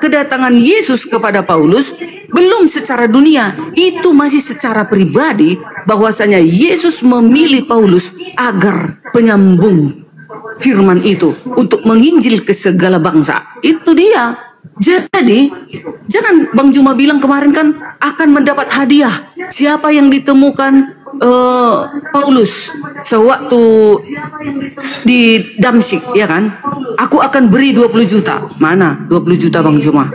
kedatangan Yesus kepada Paulus belum secara dunia, itu masih secara pribadi, bahwasanya Yesus memilih Paulus agar penyambung firman itu untuk menginjil ke segala bangsa. Itu dia. Jadi jangan Bang Juma bilang kemarin kan akan mendapat hadiah siapa yang ditemukan Paulus sewaktu di Damsyik, ya kan? Aku akan beri 20 juta. Mana 20 juta Bang Juma?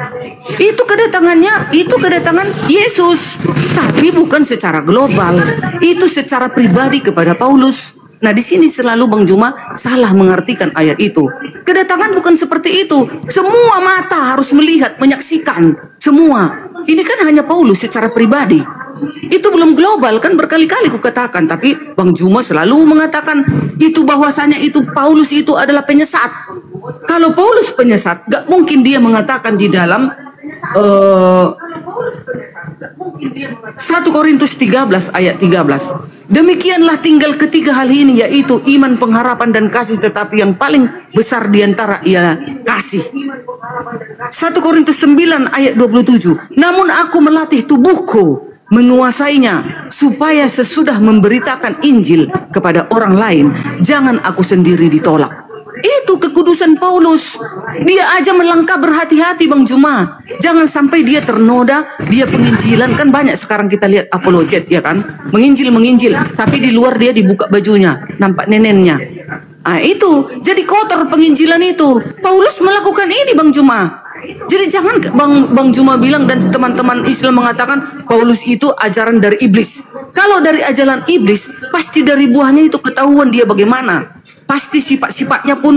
Itu kedatangannya, itu kedatangan Yesus, tapi bukan secara global. Itu secara pribadi kepada Paulus. Nah, di sini selalu Bang Juma salah mengartikan ayat itu. Kedatangan bukan seperti itu. Semua mata harus melihat, menyaksikan. Semua. Ini kan hanya Paulus secara pribadi. Itu belum global, kan berkali-kali kukatakan. Tapi Bang Juma selalu mengatakan itu, bahwasanya itu Paulus itu adalah penyesat. Kalau Paulus penyesat, gak mungkin dia mengatakan di dalam 1 Korintus 13 ayat 13. Demikianlah tinggal ketiga hal ini, yaitu iman, pengharapan, dan kasih. Tetapi yang paling besar diantara ialah kasih. 1 Korintus 9 ayat 27. Namun aku melatih tubuhku menguasainya, supaya sesudah memberitakan Injil kepada orang lain, jangan aku sendiri ditolak. Itu kekudusan Paulus. Dia aja melangkah berhati-hati Bang Juma. Jangan sampai dia ternoda, dia penginjilan. Kan banyak sekarang kita lihat apologet, ya kan? Menginjil, tapi di luar dia dibuka bajunya, nampak nenennya. Nah, itu jadi kotor penginjilan itu. Paulus melakukan ini Bang Juma. Jadi jangan Bang Juma bilang dan teman-teman Islam mengatakan Paulus itu ajaran dari iblis. Kalau dari ajaran iblis, pasti dari buahnya itu ketahuan dia bagaimana. Pasti sifat-sifatnya pun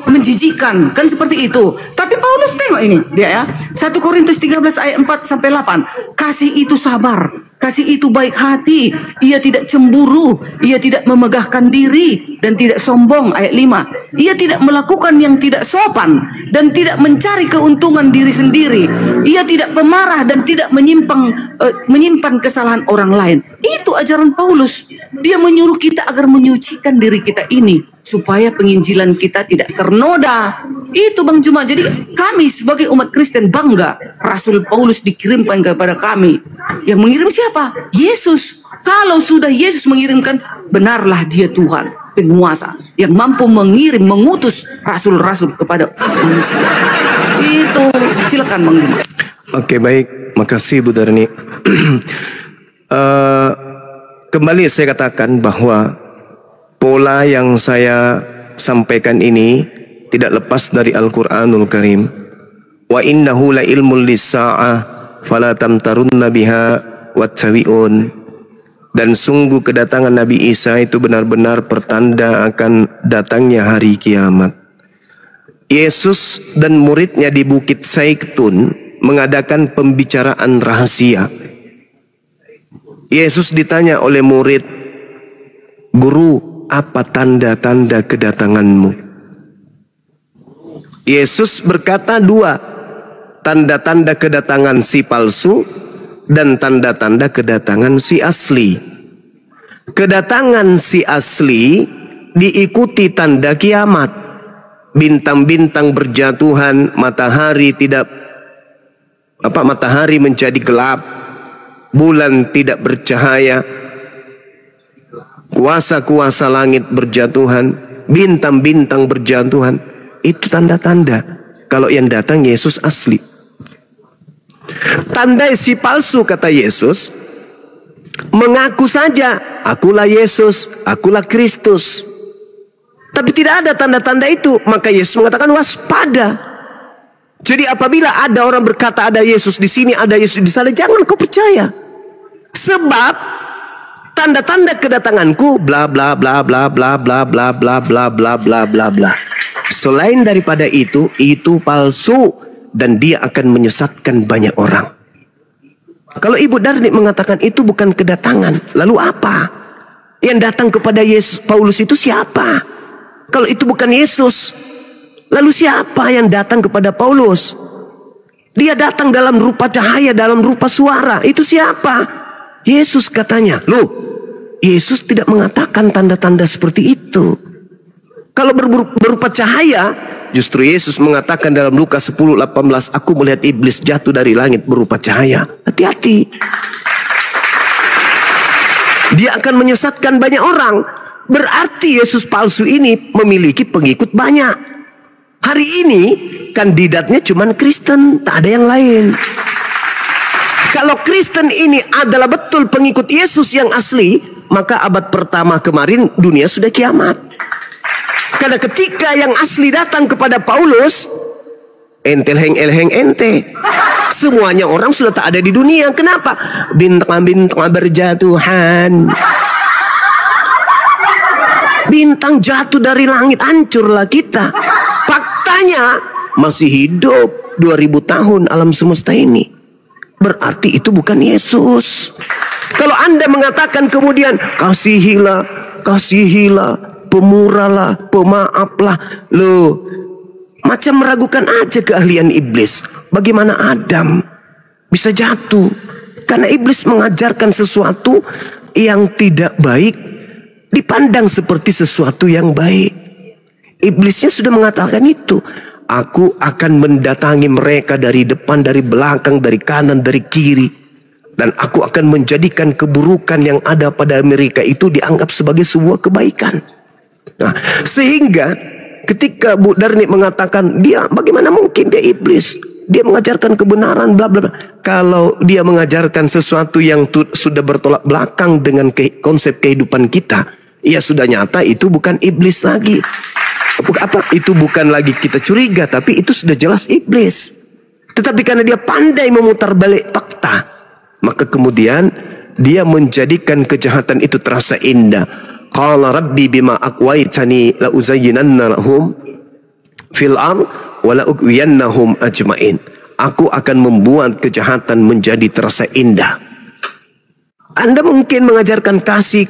menjijikan, kan seperti itu. Tapi Paulus tengok ini dia ya. 1 Korintus 13 ayat 4 sampai 8. Kasih itu sabar, kasih itu baik hati, ia tidak cemburu, ia tidak memegahkan diri dan tidak sombong. Ayat 5. Ia tidak melakukan yang tidak sopan dan tidak mencari keuntungan diri sendiri. Ia tidak pemarah dan tidak menyimpan kesalahan orang lain. Itu ajaran Paulus. Dia menyuruh kita agar menyucikan diri kita ini supaya penginjilan kita tidak ternoda. Itu Bang Juma. Jadi kami sebagai umat Kristen bangga Rasul Paulus dikirimkan kepada kami. Yang mengirim siapa? Yesus. Kalau sudah Yesus mengirimkan, benarlah dia Tuhan, penguasa yang mampu mengirim, mengutus rasul-rasul kepada manusia. Itu silakan Bang Juma. Oke, baik, makasih Bu Darni. Kembali saya katakan bahwa pola yang saya sampaikan ini tidak lepas dari Al-Quranul Karim. Wa innahu la ilmul lis-sa'ah fala tamtarunna biha wattabi'un. Dan sungguh kedatangan Nabi Isa itu benar-benar pertanda akan datangnya hari kiamat. Yesus dan muridnya di Bukit Zaitun mengadakan pembicaraan rahasia. Yesus ditanya oleh murid, "Guru, apa tanda-tanda kedatanganmu?" Yesus berkata dua, tanda-tanda kedatangan si palsu dan tanda-tanda kedatangan si asli. Kedatangan si asli diikuti tanda kiamat. Bintang-bintang berjatuhan, matahari menjadi gelap, bulan tidak bercahaya, kuasa-kuasa langit berjatuhan, bintang-bintang berjatuhan. Itu tanda-tanda kalau yang datang Yesus asli. Tanda si palsu, kata Yesus, mengaku saja, akulah Yesus, akulah Kristus, tapi tidak ada tanda-tanda itu. Maka Yesus mengatakan waspada. Jadi apabila ada orang berkata ada Yesus di sini, ada Yesus di sana, jangan kau percaya. Sebab tanda-tanda kedatanganku bla bla bla bla bla bla bla bla bla bla bla bla bla. Selain daripada itu palsu dan dia akan menyesatkan banyak orang. Kalau Ibu Darni mengatakan itu bukan kedatangan, lalu apa? Yang datang kepada Yesus Paulus itu siapa? Kalau itu bukan Yesus, lalu siapa yang datang kepada Paulus? Dia datang dalam rupa cahaya, dalam rupa suara. Itu siapa? Yesus katanya. Loh, Yesus tidak mengatakan tanda-tanda seperti itu. Kalau berupa cahaya, Justru Yesus mengatakan dalam Lukas 10:18, aku melihat iblis jatuh dari langit berupa cahaya. Hati-hati. Dia akan menyesatkan banyak orang. Berarti Yesus palsu ini memiliki pengikut banyak. Hari ini kandidatnya cuma Kristen, tak ada yang lain. Kalau Kristen ini adalah betul pengikut Yesus yang asli, maka abad pertama kemarin dunia sudah kiamat. Karena ketika yang asli datang kepada Paulus, entel-heng ente. Semuanya orang sudah tak ada di dunia. Kenapa? Bintang-bintang berjatuhan. Bintang jatuh dari langit, hancurlah kita. Faktanya masih hidup 2000 tahun alam semesta ini. Berarti itu bukan Yesus. Kalau Anda mengatakan kemudian kasihilah, pemurahlah, pemaaflah, loh, macam meragukan aja keahlian iblis. Bagaimana Adam bisa jatuh? Karena iblis mengajarkan sesuatu yang tidak baik dipandang seperti sesuatu yang baik. Iblisnya sudah mengatakan itu. Aku akan mendatangi mereka dari depan, dari belakang, dari kanan, dari kiri. Dan aku akan menjadikan keburukan yang ada pada mereka itu dianggap sebagai sebuah kebaikan. Nah, sehingga ketika Bu Darni mengatakan dia, bagaimana mungkin dia iblis? Dia mengajarkan kebenaran, bla bla bla. Kalau dia mengajarkan sesuatu yang sudah bertolak belakang dengan konsep kehidupan kita, ya sudah nyata itu bukan iblis lagi. Itu bukan lagi kita curiga, tapi itu sudah jelas iblis. Tetapi karena dia pandai memutar balik fakta, maka kemudian dia menjadikan kejahatan itu terasa indah. Qala rabbi bima aqwaitani la uzayyinanna lahum fil ard wa la ughwiyannahum ajmain. Aku akan membuat kejahatan menjadi terasa indah. Anda mungkin mengajarkan kasih.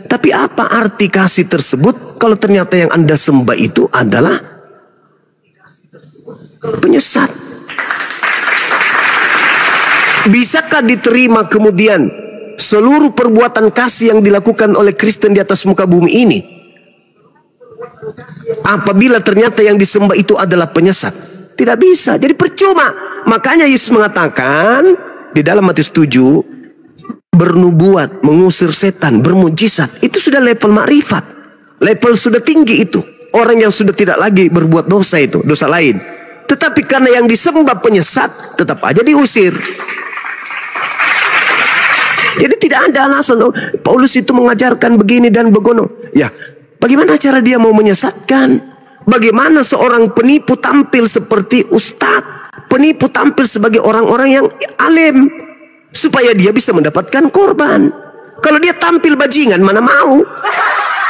Tapi apa arti kasih tersebut kalau ternyata yang Anda sembah itu adalah penyesat? Bisakah diterima kemudian seluruh perbuatan kasih yang dilakukan oleh Kristen di atas muka bumi ini apabila ternyata yang disembah itu adalah penyesat? Tidak bisa. Jadi percuma. Makanya Yesus mengatakan di dalam Matius 7, bernubuat, mengusir setan, bermujizat, itu sudah level makrifat. Level sudah tinggi itu. Orang yang sudah tidak lagi berbuat dosa itu, dosa lain. Tetapi karena yang disembah penyesat, tetap aja diusir. Jadi tidak ada alasan, oh, Paulus itu mengajarkan begini dan begono. Ya, bagaimana cara dia mau menyesatkan? Bagaimana seorang penipu tampil seperti ustadz? Penipu tampil sebagai orang-orang yang alim, supaya dia bisa mendapatkan korban. Kalau dia tampil bajingan, mana mau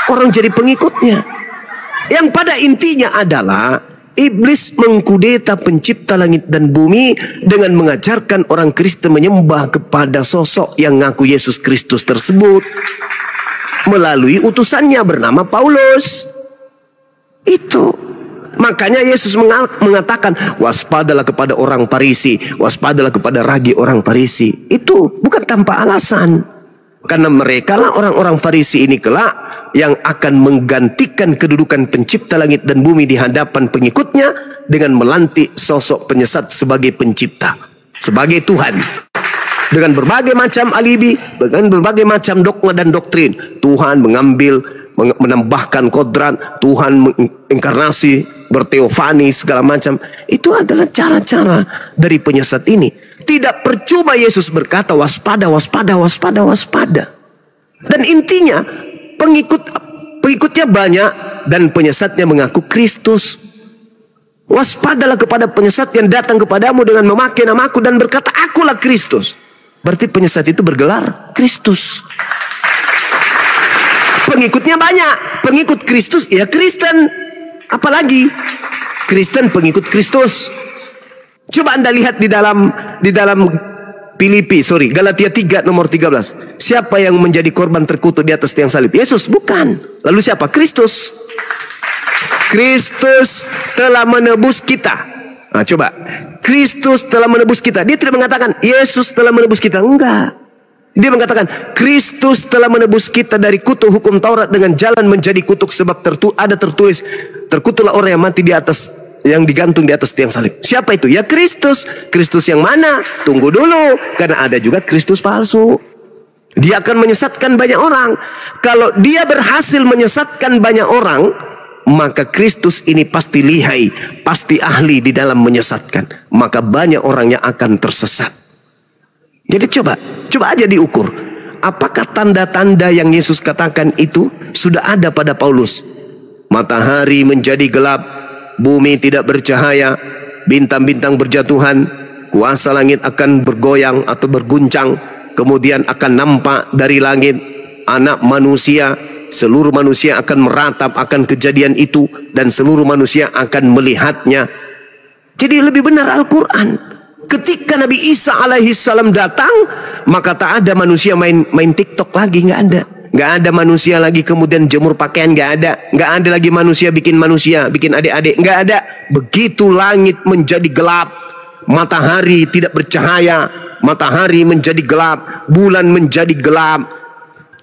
orang jadi pengikutnya. Yang pada intinya adalah iblis mengkudeta pencipta langit dan bumi dengan mengajarkan orang Kristen menyembah kepada sosok yang ngaku Yesus Kristus tersebut melalui utusannya bernama Paulus. Itu makanya Yesus mengatakan waspadalah kepada orang Farisi, waspadalah kepada ragi orang Farisi. Itu bukan tanpa alasan. Karena mereka lah orang-orang Farisi ini kelak yang akan menggantikan kedudukan pencipta langit dan bumi di hadapan pengikutnya dengan melantik sosok penyesat sebagai pencipta, sebagai Tuhan. Dengan berbagai macam alibi, dengan berbagai macam dogma dan doktrin. Tuhan menambahkan kodrat, Tuhan menginkarnasi, berteofani, segala macam. Itu adalah cara-cara dari penyesat ini. Tidak percuma Yesus berkata waspada, waspada, waspada, waspada. Dan intinya pengikutnya banyak dan penyesatnya mengaku Kristus. Waspadalah kepada penyesat yang datang kepadamu dengan memakai namaku dan berkata akulah Kristus. Berarti penyesat itu bergelar Kristus. Pengikutnya banyak, pengikut Kristus ya Kristen. Apalagi Kristen pengikut Kristus. Coba Anda lihat di dalam Galatia 3 nomor 13. Siapa yang menjadi korban terkutuk di atas tiang salib? Yesus, bukan. Lalu siapa? Kristus. Kristus telah menebus kita. Nah, coba. Kristus telah menebus kita. Dia tidak mengatakan Yesus telah menebus kita. Enggak. Dia mengatakan, Kristus telah menebus kita dari kutuk hukum Taurat dengan jalan menjadi kutuk, sebab ada tertulis, terkutuklah orang yang mati di atas, yang digantung di atas tiang salib. Siapa itu? Ya Kristus. Kristus yang mana? Tunggu dulu, karena ada juga Kristus palsu. Dia akan menyesatkan banyak orang. Kalau dia berhasil menyesatkan banyak orang, maka Kristus ini pasti lihai, pasti ahli di dalam menyesatkan. Maka banyak orang yang akan tersesat. Jadi coba aja diukur. Apakah tanda-tanda yang Yesus katakan itu sudah ada pada Paulus? Matahari menjadi gelap, bumi tidak bercahaya, bintang-bintang berjatuhan, kuasa langit akan bergoyang atau berguncang, kemudian akan nampak dari langit anak manusia, seluruh manusia akan meratap akan kejadian itu, dan seluruh manusia akan melihatnya. Jadi lebih benar Al-Quran. Ketika Nabi Isa alaihissalam datang, maka tak ada manusia main TikTok lagi, nggak ada. Nggak ada manusia lagi kemudian jemur pakaian, nggak ada. Nggak ada lagi manusia, bikin adik-adik, nggak ada. Begitu langit menjadi gelap, matahari tidak bercahaya, matahari menjadi gelap, bulan menjadi gelap,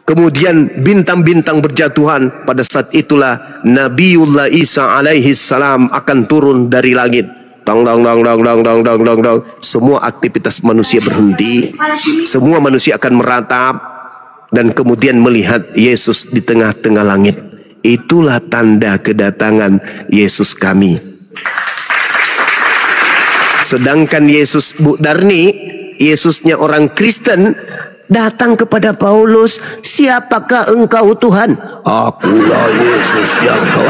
kemudian bintang-bintang berjatuhan. Pada saat itulah Nabiullah Isa alaihissalam akan turun dari langit. Dang. Semua aktivitas manusia berhenti. Semua manusia akan meratap dan kemudian melihat Yesus di tengah-tengah langit. Itulah tanda kedatangan Yesus kami. Sedangkan Yesus Bu Darni, Yesusnya orang Kristen, datang kepada Paulus, siapakah engkau Tuhan? Akulah Yesus yang kau.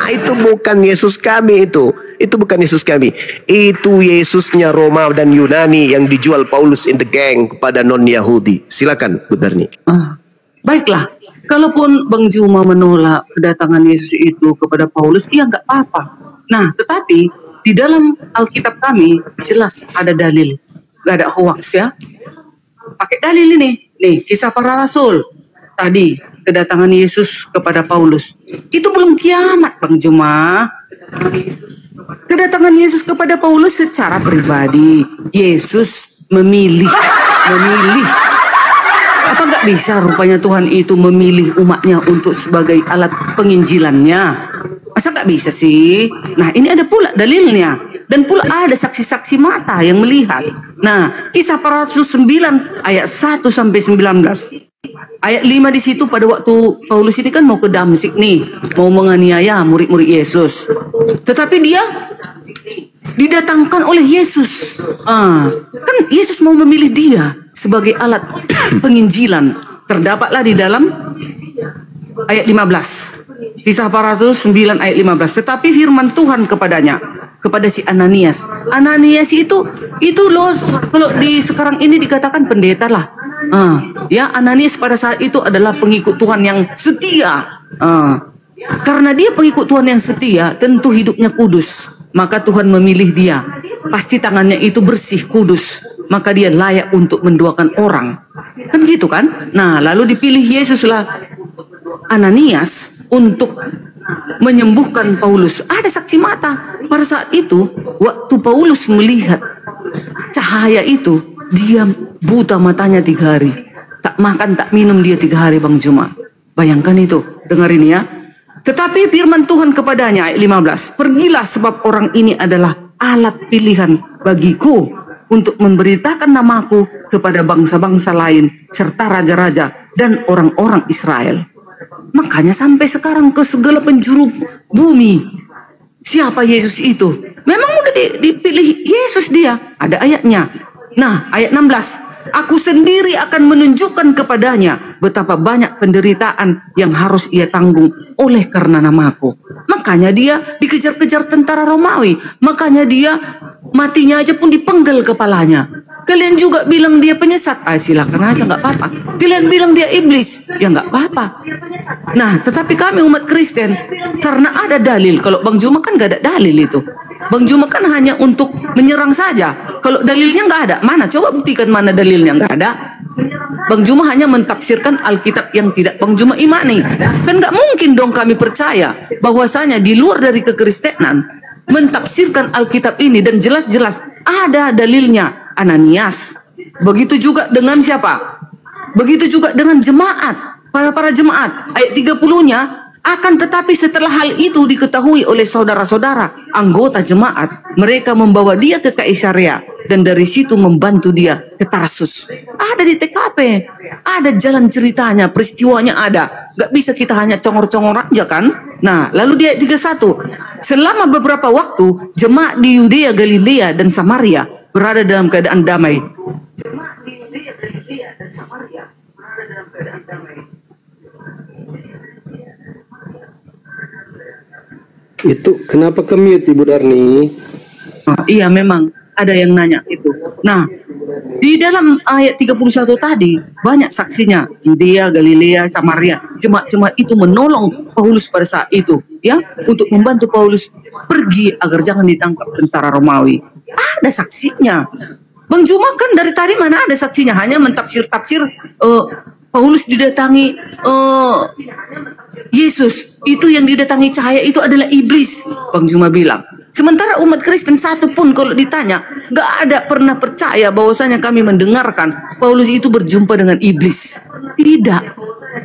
Itu bukan Yesus kami itu. Itu bukan Yesus kami. Itu Yesusnya Roma dan Yunani yang dijual Paulus in the gang kepada non-Yahudi. Silakan Bu Darni. Baiklah, kalaupun Bang Juma menolak kedatangan Yesus itu kepada Paulus, iya nggak apa-apa. Nah, tetapi di dalam Alkitab kami jelas ada dalil, nggak ada hoax ya. Pakai dalil ini, nih Kisah Para Rasul. Tadi kedatangan Yesus kepada Paulus. Itu belum kiamat, Bang Juma. Kedatangan Yesus kepada Paulus secara pribadi. Yesus memilih. Apa nggak bisa rupanya Tuhan itu memilih umatnya untuk sebagai alat penginjilannya? Masa nggak bisa sih? Nah, ini ada pula dalilnya. Dan pula ada saksi-saksi mata yang melihat. Nah, Kisah Para Rasul 9 ayat 1 sampai 19. Ayat 5 di situ, pada waktu Paulus ini kan mau ke Damsyik nih, mau menganiaya murid-murid Yesus. Tetapi dia didatangkan oleh Yesus. Kan Yesus mau memilih dia sebagai alat penginjilan. Terdapatlah di dalam ayat 15. Kisah Para Rasul 9 ayat 15. Tetapi firman Tuhan kepadanya, kepada si Ananias. Ananias itu loh, kalau di sekarang ini dikatakan pendeta lah. Ya, Ananias pada saat itu adalah pengikut Tuhan yang setia. Karena dia pengikut Tuhan yang setia, tentu hidupnya kudus. Maka Tuhan memilih dia. Pasti tangannya itu bersih, kudus. Maka dia layak untuk mendoakan orang. Kan gitu kan? Nah, lalu dipilih Yesuslah Ananias untuk menyembuhkan Paulus. Ada saksi mata. Pada saat itu, waktu Paulus melihat cahaya itu, dia buta matanya 3 hari. Tak makan, tak minum dia 3 hari, Bang Juma. Bayangkan itu. Dengarin ya. Tetapi firman Tuhan kepadanya, ayat 15. Pergilah, sebab orang ini adalah alat pilihan bagiku untuk memberitakan namaku kepada bangsa-bangsa lain, serta raja-raja dan orang-orang Israel. Makanya sampai sekarang ke segala penjuru bumi. Siapa Yesus itu? Memang udah dipilih Yesus dia. Ada ayatnya. Nah, ayat 16. Aku sendiri akan menunjukkan kepadanya betapa banyak penderitaan yang harus ia tanggung oleh karena namaku. Makanya dia dikejar-kejar tentara Romawi. Makanya dia matinya aja pun dipenggal kepalanya. Kalian juga bilang dia penyesat, silakan aja, nggak apa-apa. Kalian bilang dia iblis, ya nggak apa-apa. Nah, tetapi kami umat Kristen, karena ada dalil. Kalau Bang Juma kan nggak ada dalil itu. Bang Juma kan hanya untuk menyerang saja. Kalau dalilnya nggak ada, mana? Coba buktikan mana dalilnya, nggak ada. Bang Juma hanya mentafsirkan Alkitab yang tidak Bang Juma imani. Kan nggak mungkin dong kami percaya bahwasanya di luar dari kekristenan mentafsirkan Alkitab ini dan jelas-jelas ada dalilnya. Ananias. Begitu juga dengan siapa? Begitu juga dengan jemaat, para jemaat. Ayat 30-nya, akan tetapi setelah hal itu diketahui oleh saudara-saudara anggota jemaat, mereka membawa dia ke Kaisarea dan dari situ membantu dia ke Tarsus. Ada di TKP, ada jalan ceritanya, peristiwanya ada. Gak bisa kita hanya congor-congor aja kan. Nah, lalu di ayat 31, selama beberapa waktu jemaat di Yudea, Galilea dan Samaria berada dalam keadaan damai. Jemaat di Yudea, Galilea dan Samaria berada dalam keadaan damai. Itu kenapa ke-mute Ibu Darni? Iya, memang ada yang nanya itu. Nah, di dalam ayat 31 tadi banyak saksinya. Yudea, Galilea, Samaria. Jemaat-jemaat itu menolong Paulus pada saat itu, ya, untuk membantu Paulus pergi agar jangan ditangkap tentara Romawi. Ada saksinya. Bang Juma kan dari tadi mana ada saksinya, hanya mentafsir-tafsir Paulus didatangi Yesus. Itu yang didatangi cahaya itu adalah iblis, Bang Juma bilang. Sementara umat Kristen satu pun kalau ditanya, gak ada pernah percaya bahwasanya kami mendengarkan Paulus itu berjumpa dengan iblis. Tidak.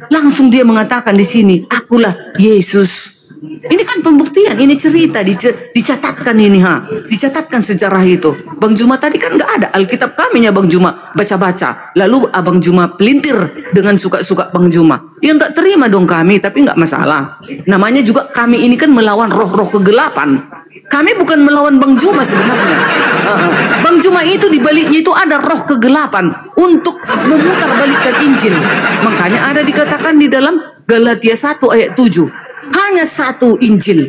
Langsung dia mengatakan di sini, akulah Yesus. Ini kan pembuktian, ini cerita, dicatatkan ini, dicatatkan sejarah itu. Bang Juma tadi kan nggak ada Alkitab kami ya Bang Juma baca-baca, lalu Abang Juma pelintir dengan suka-suka Bang Juma. Ya nggak terima dong kami, tapi nggak masalah. Namanya juga kami ini kan melawan roh-roh kegelapan. Kami bukan melawan Bang Juma sebenarnya. Bang Juma itu di baliknya itu ada roh kegelapan untuk memutarbalikkan Injil. Makanya ada dikatakan di dalam Galatia 1 ayat 7. Hanya satu Injil,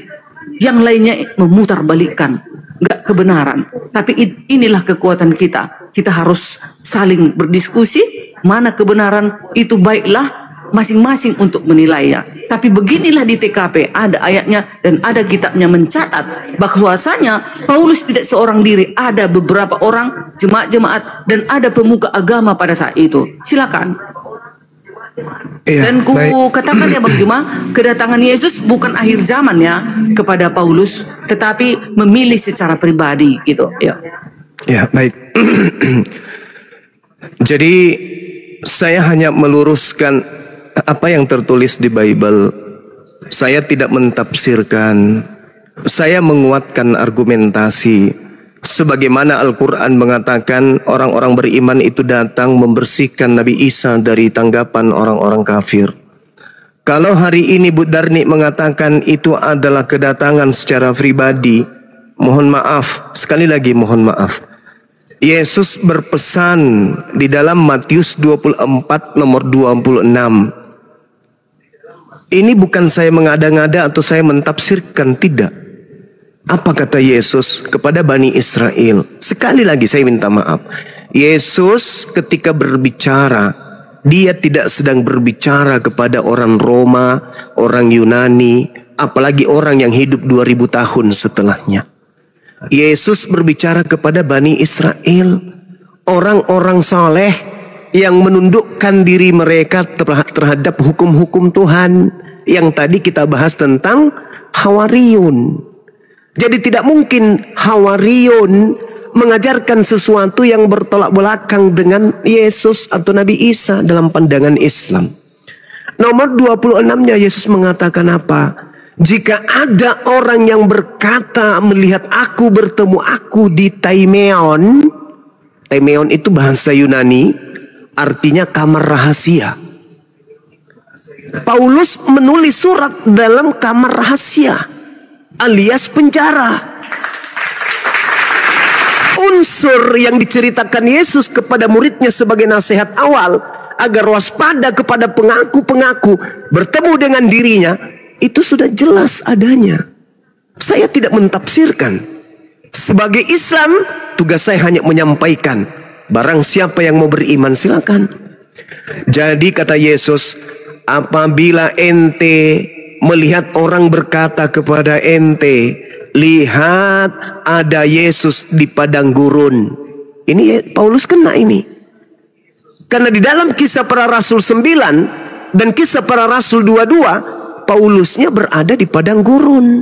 yang lainnya memutarbalikkan, nggak kebenaran. Tapi inilah kekuatan kita. Kita harus saling berdiskusi, mana kebenaran itu baiklah masing-masing untuk menilainya. Tapi beginilah di TKP, ada ayatnya dan ada kitabnya mencatat bahwasanya Paulus tidak seorang diri, ada beberapa orang jemaat-jemaat dan ada pemuka agama pada saat itu. Silakan. Dan ku katakan ya Bang Juma, kedatangan Yesus bukan akhir zaman ya kepada Paulus, tetapi memilih secara pribadi gitu. Ya, baik. Jadi saya hanya meluruskan apa yang tertulis di Bible. Saya tidak mentafsirkan. Saya menguatkan argumentasi. Sebagaimana Al-Quran mengatakan orang-orang beriman itu datang membersihkan Nabi Isa dari tanggapan orang-orang kafir. Kalau hari ini Bu Darni mengatakan itu adalah kedatangan secara pribadi, mohon maaf, sekali lagi mohon maaf. Yesus berpesan di dalam Matius 24 nomor 26. Ini bukan saya mengada-ngada atau saya mentafsirkan, tidak. Apa kata Yesus kepada Bani Israel? Sekali lagi saya minta maaf. Yesus ketika berbicara, dia tidak sedang berbicara kepada orang Roma, orang Yunani, apalagi orang yang hidup 2000 tahun setelahnya. Yesus berbicara kepada Bani Israel, orang-orang saleh yang menundukkan diri mereka terhadap hukum-hukum Tuhan, yang tadi kita bahas tentang Hawariyun. Jadi tidak mungkin Hawariyun mengajarkan sesuatu yang bertolak belakang dengan Yesus atau Nabi Isa dalam pandangan Islam. Nomor 26-nya Yesus mengatakan apa? Jika ada orang yang berkata melihat aku bertemu aku di Taimeon. Taimeon itu bahasa Yunani, artinya kamar rahasia. Paulus menulis surat dalam kamar rahasia, alias penjara. Unsur yang diceritakan Yesus kepada muridnya sebagai nasihat awal agar waspada kepada pengaku-pengaku bertemu dengan dirinya, itu sudah jelas adanya. Saya tidak mentafsirkan. Sebagai Islam, tugas saya hanya menyampaikan. Barang siapa yang mau beriman silakan. Jadi kata Yesus, apabila ente melihat orang berkata kepada ente, lihat ada Yesus di padang gurun. Ini Paulus kena ini. Karena di dalam Kisah Para Rasul 9 dan Kisah Para Rasul 22, Paulusnya berada di padang gurun.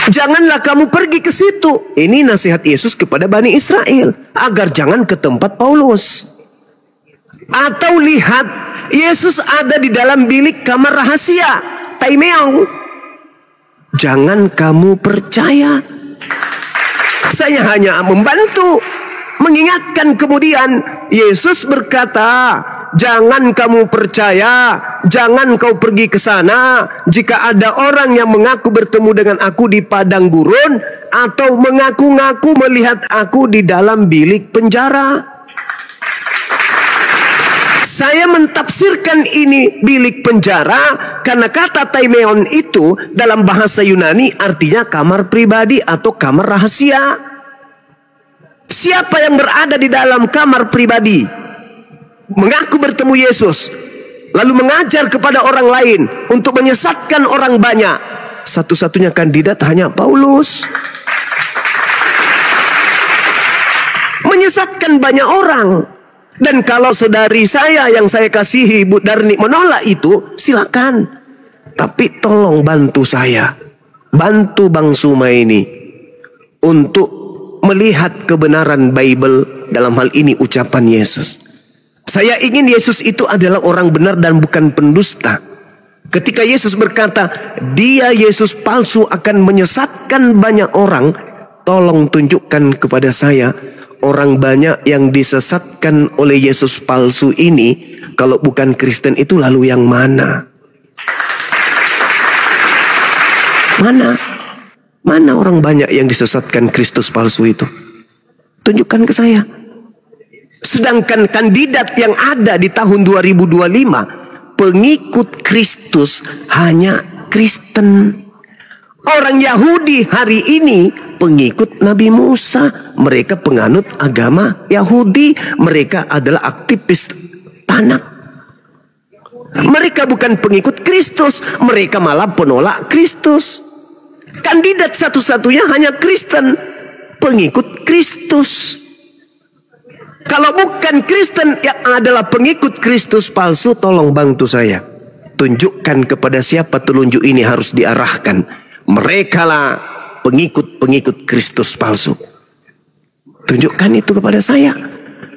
Janganlah kamu pergi ke situ. Ini nasihat Yesus kepada Bani Israel, agar jangan ke tempat Paulus. Atau lihat, Yesus ada di dalam bilik kamar rahasia, Taimeong. Jangan kamu percaya. Saya hanya membantu, mengingatkan. Kemudian Yesus berkata, jangan kamu percaya, jangan kau pergi ke sana. Jika ada orang yang mengaku bertemu dengan aku di padang gurun, atau mengaku-ngaku melihat aku di dalam bilik penjara. Saya mentafsirkan ini bilik penjara karena kata Taimeon itu dalam bahasa Yunani artinya kamar pribadi atau kamar rahasia. Siapa yang berada di dalam kamar pribadi, mengaku bertemu Yesus, lalu mengajar kepada orang lain untuk menyesatkan orang banyak, satu-satunya kandidat hanya Paulus. Menyesatkan banyak orang. Dan kalau saudari saya yang saya kasihi, Bu Darni, menolak itu, silakan. Tapi tolong bantu saya, bantu Bang Suma ini untuk melihat kebenaran Bible, dalam hal ini ucapan Yesus. Saya ingin Yesus itu adalah orang benar dan bukan pendusta. Ketika Yesus berkata, dia Yesus palsu akan menyesatkan banyak orang, tolong tunjukkan kepada saya orang banyak yang disesatkan oleh Yesus palsu ini. Kalau bukan Kristen itu lalu yang mana? Mana orang banyak yang disesatkan Kristus palsu itu? Tunjukkan ke saya. Sedangkan kandidat yang ada di tahun 2025, pengikut Kristus hanya Kristen. Orang Yahudi hari ini pengikut Nabi Musa. Mereka penganut agama Yahudi. Mereka adalah aktivis tanah. Mereka bukan pengikut Kristus. Mereka malah penolak Kristus. Kandidat satu-satunya hanya Kristen, pengikut Kristus. Kalau bukan Kristen yang adalah pengikut Kristus palsu, tolong bantu saya. Tunjukkan kepada siapa telunjuk ini harus diarahkan. Mereka lah pengikut-pengikut Kristus palsu. Tunjukkan itu kepada saya.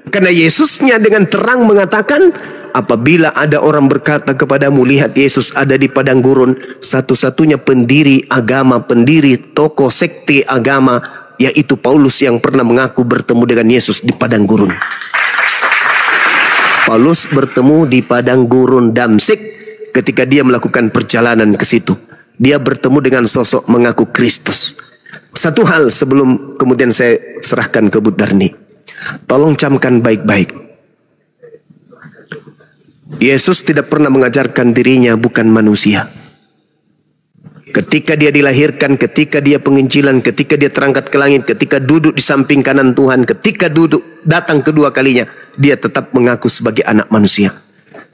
Karena Yesusnya dengan terang mengatakan, apabila ada orang berkata kepadamu, lihat Yesus ada di padang gurun, satu-satunya pendiri agama, pendiri tokoh sekte agama, yaitu Paulus yang pernah mengaku bertemu dengan Yesus di padang gurun. Paulus bertemu di padang gurun Damsyik ketika dia melakukan perjalanan ke situ. Dia bertemu dengan sosok mengaku Kristus. Satu hal sebelum kemudian saya serahkan ke Bu Darni, tolong camkan baik-baik. Yesus tidak pernah mengajarkan dirinya bukan manusia. Ketika dia dilahirkan, ketika dia penginjilan, ketika dia terangkat ke langit, ketika duduk di samping kanan Tuhan, ketika datang kedua kalinya, dia tetap mengaku sebagai anak manusia.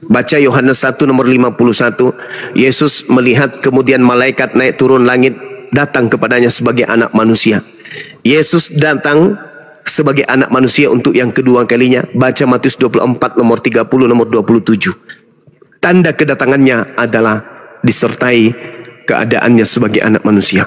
Baca Yohanes 1 nomor 51. Yesus melihat kemudian malaikat naik turun langit, datang kepadanya sebagai anak manusia. Yesus datang sebagai anak manusia untuk yang kedua kalinya. Baca Matius 24 nomor 30 nomor 27. Tanda kedatangannya adalah disertai keadaannya sebagai anak manusia.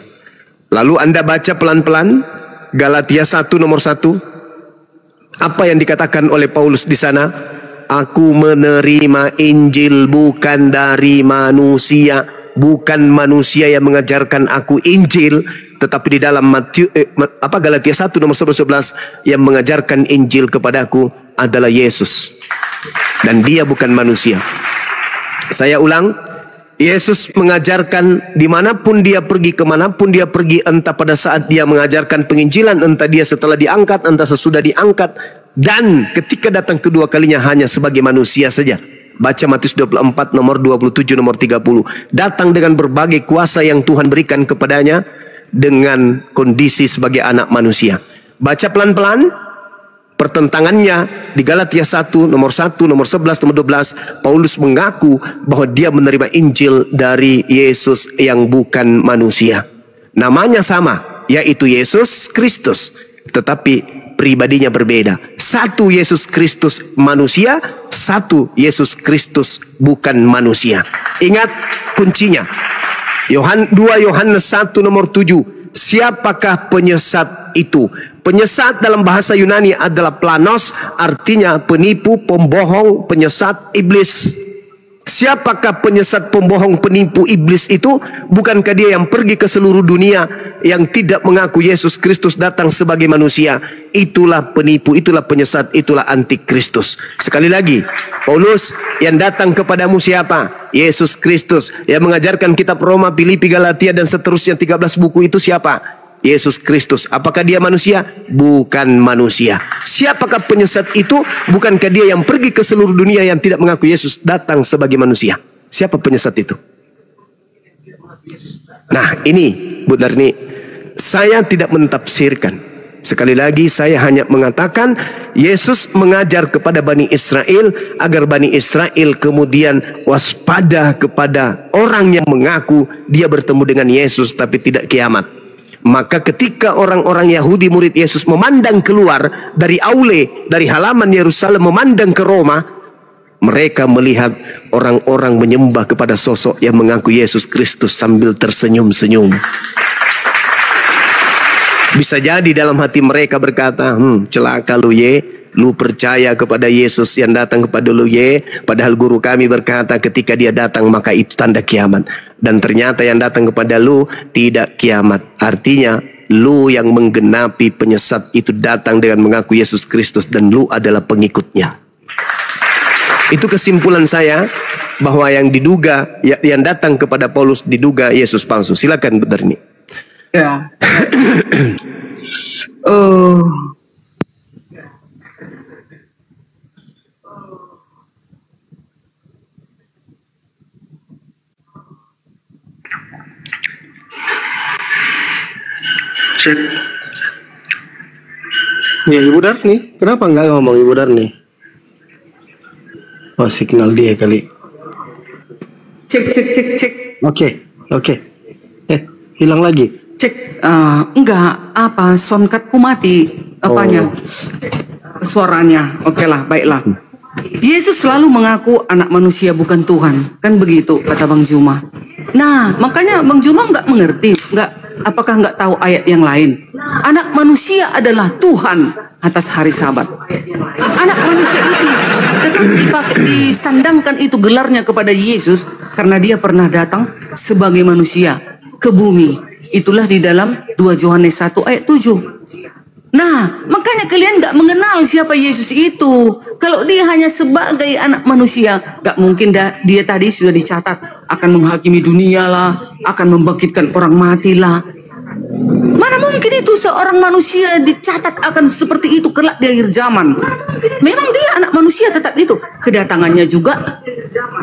Lalu Anda baca pelan-pelan Galatia 1 nomor 1. Apa yang dikatakan oleh Paulus di sana? Aku menerima Injil bukan dari manusia. Bukan manusia yang mengajarkan aku Injil, tetapi di dalam Galatia 1 nomor 11 yang mengajarkan Injil kepadaku adalah Yesus. Dan dia bukan manusia. Saya ulang, Yesus mengajarkan dimanapun dia pergi, kemanapun dia pergi, entah pada saat dia mengajarkan penginjilan, entah dia setelah diangkat, entah sesudah diangkat, dan ketika datang kedua kalinya hanya sebagai manusia saja. Baca Matius 24 nomor 27 nomor 30. Datang dengan berbagai kuasa yang Tuhan berikan kepadanya dengan kondisi sebagai anak manusia. Baca pelan-pelan pertentangannya di Galatia 1 nomor 11 nomor 12. Paulus mengaku bahwa dia menerima Injil dari Yesus yang bukan manusia. Namanya sama, yaitu Yesus Kristus, tetapi pribadinya berbeda. Satu Yesus Kristus manusia, satu Yesus Kristus bukan manusia. Ingat kuncinya. 2 Yohanes 1 nomor 7. Siapakah penyesat itu? Penyesat dalam bahasa Yunani adalah planos, artinya penipu, pembohong, penyesat, iblis. Siapakah penyesat, pembohong, penipu, iblis itu? Bukankah dia yang pergi ke seluruh dunia yang tidak mengaku Yesus Kristus datang sebagai manusia? Itulah penipu, itulah penyesat, itulah antikristus. Sekali lagi, Paulus, yang datang kepadamu siapa? Yesus Kristus. Yang mengajarkan kitab Roma, Filipi, Galatia dan seterusnya 13 buku itu siapa? Yesus Kristus. Apakah dia manusia? Bukan manusia. Siapakah penyesat itu? Bukankah dia yang pergi ke seluruh dunia yang tidak mengaku Yesus datang sebagai manusia? Siapa penyesat itu? Nah, ini Bu Darni, saya tidak mentafsirkan. Sekali lagi saya hanya mengatakan Yesus mengajar kepada Bani Israel agar Bani Israel kemudian waspada kepada orang yang mengaku dia bertemu dengan Yesus tapi tidak kiamat. Maka ketika orang-orang Yahudi murid Yesus memandang keluar dari aule, dari halaman Yerusalem memandang ke Roma, mereka melihat orang-orang menyembah kepada sosok yang mengaku Yesus Kristus sambil tersenyum-senyum. Bisa jadi dalam hati mereka berkata, celaka lu ye, lu percaya kepada Yesus yang datang kepada lu ye, padahal guru kami berkata ketika dia datang maka itu tanda kiamat. Dan ternyata yang datang kepada lu tidak kiamat. Artinya lu yang menggenapi penyesat itu datang dengan mengaku Yesus Kristus dan lu adalah pengikutnya. Itu kesimpulan saya bahwa yang diduga, yang datang kepada Paulus diduga Yesus palsu. Silakan Bu Darni. Ya. Cek. Ya Ibu Darni, kenapa nggak ngomong Ibu Darni? Oh, signal dia kali. Cek. Oke. Hilang lagi. Cek, enggak, soundcardku mati, suaranya. Oke lah, baiklah. Yesus selalu mengaku anak manusia bukan Tuhan, kan begitu kata Bang Juma. Nah, makanya Bang Juma nggak mengerti, apakah nggak tahu ayat yang lain? Anak manusia adalah Tuhan atas hari Sabat. Anak manusia itu tetap disandangkan itu gelarnya kepada Yesus karena dia pernah datang sebagai manusia ke bumi. Itulah di dalam 2 Yohanes 1 ayat 7. Nah, makanya kalian gak mengenal siapa Yesus itu. Kalau dia hanya sebagai anak manusia, gak mungkin dia tadi sudah dicatat akan menghakimi dunia lah, akan membangkitkan orang mati lah. Mana mungkin itu seorang manusia dicatat akan seperti itu kelak di akhir zaman. Memang dia anak manusia tetap itu. Kedatangannya juga,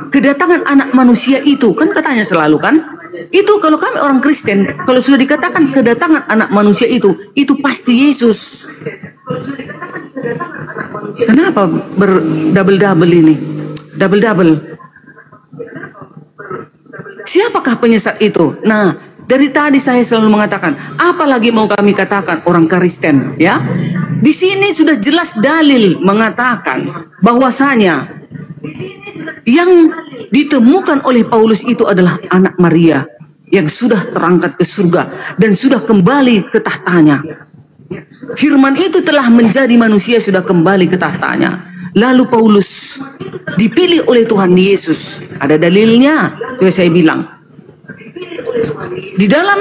kedatangan anak manusia itu, kan katanya selalu kan. Itu kalau kami orang Kristen, kalau sudah dikatakan kedatangan anak manusia itu pasti Yesus. Kenapa berdouble-double ini? Double-double. Siapakah penyesat itu? Nah, dari tadi saya selalu mengatakan, apalagi mau kami katakan orang Kristen, ya? Di sini sudah jelas dalil mengatakan bahwasanya yang ditemukan oleh Paulus itu adalah anak Maria yang sudah terangkat ke surga dan sudah kembali ke tahtanya. Firman itu telah menjadi manusia, sudah kembali ke tahtanya. Lalu Paulus dipilih oleh Tuhan Yesus. Ada dalilnya, itu saya bilang. Di dalam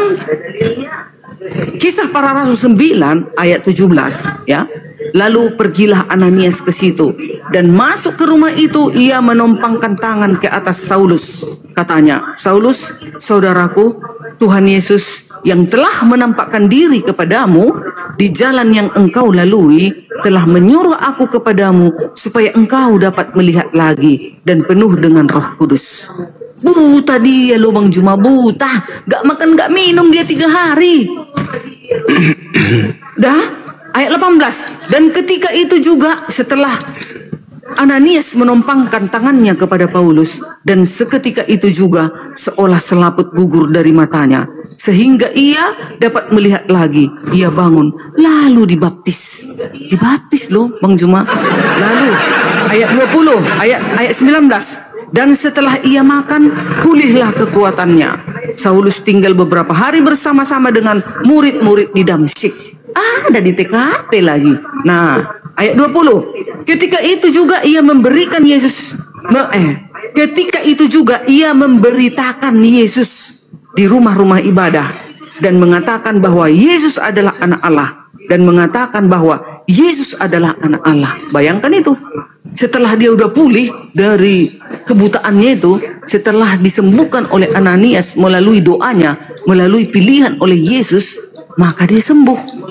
Kisah Para Rasul 9 ayat 17, ya. Lalu pergilah Ananias ke situ dan masuk ke rumah itu, ia menompangkan tangan ke atas Saulus. Katanya, Saulus, saudaraku, Tuhan Yesus yang telah menampakkan diri kepadamu di jalan yang engkau lalui telah menyuruh aku kepadamu supaya engkau dapat melihat lagi dan penuh dengan Roh Kudus. Buta dia loh Bang Juma, buta. Gak makan gak minum dia 3 hari. Dah. Ayat 18, dan ketika itu juga setelah Ananias menompangkan tangannya kepada Paulus, dan seketika itu juga seolah selaput gugur dari matanya, sehingga ia dapat melihat lagi. Ia bangun, lalu dibaptis. Dibaptis loh Bang Juma. Lalu ayat 20, ayat 19, dan setelah ia makan, pulihlah kekuatannya. Saulus tinggal beberapa hari bersama-sama dengan murid-murid di Damsyik. Ada di TKP lagi. Nah, ayat 20. Ketika itu juga ia memberitakan Yesus di rumah-rumah ibadah dan mengatakan bahwa Yesus adalah anak Allah dan mengatakan bahwa Yesus adalah anak Allah. Bayangkan itu. Setelah dia udah pulih dari kebutaannya itu, setelah disembuhkan oleh Ananias melalui doanya, melalui pilihan oleh Yesus, maka dia sembuh.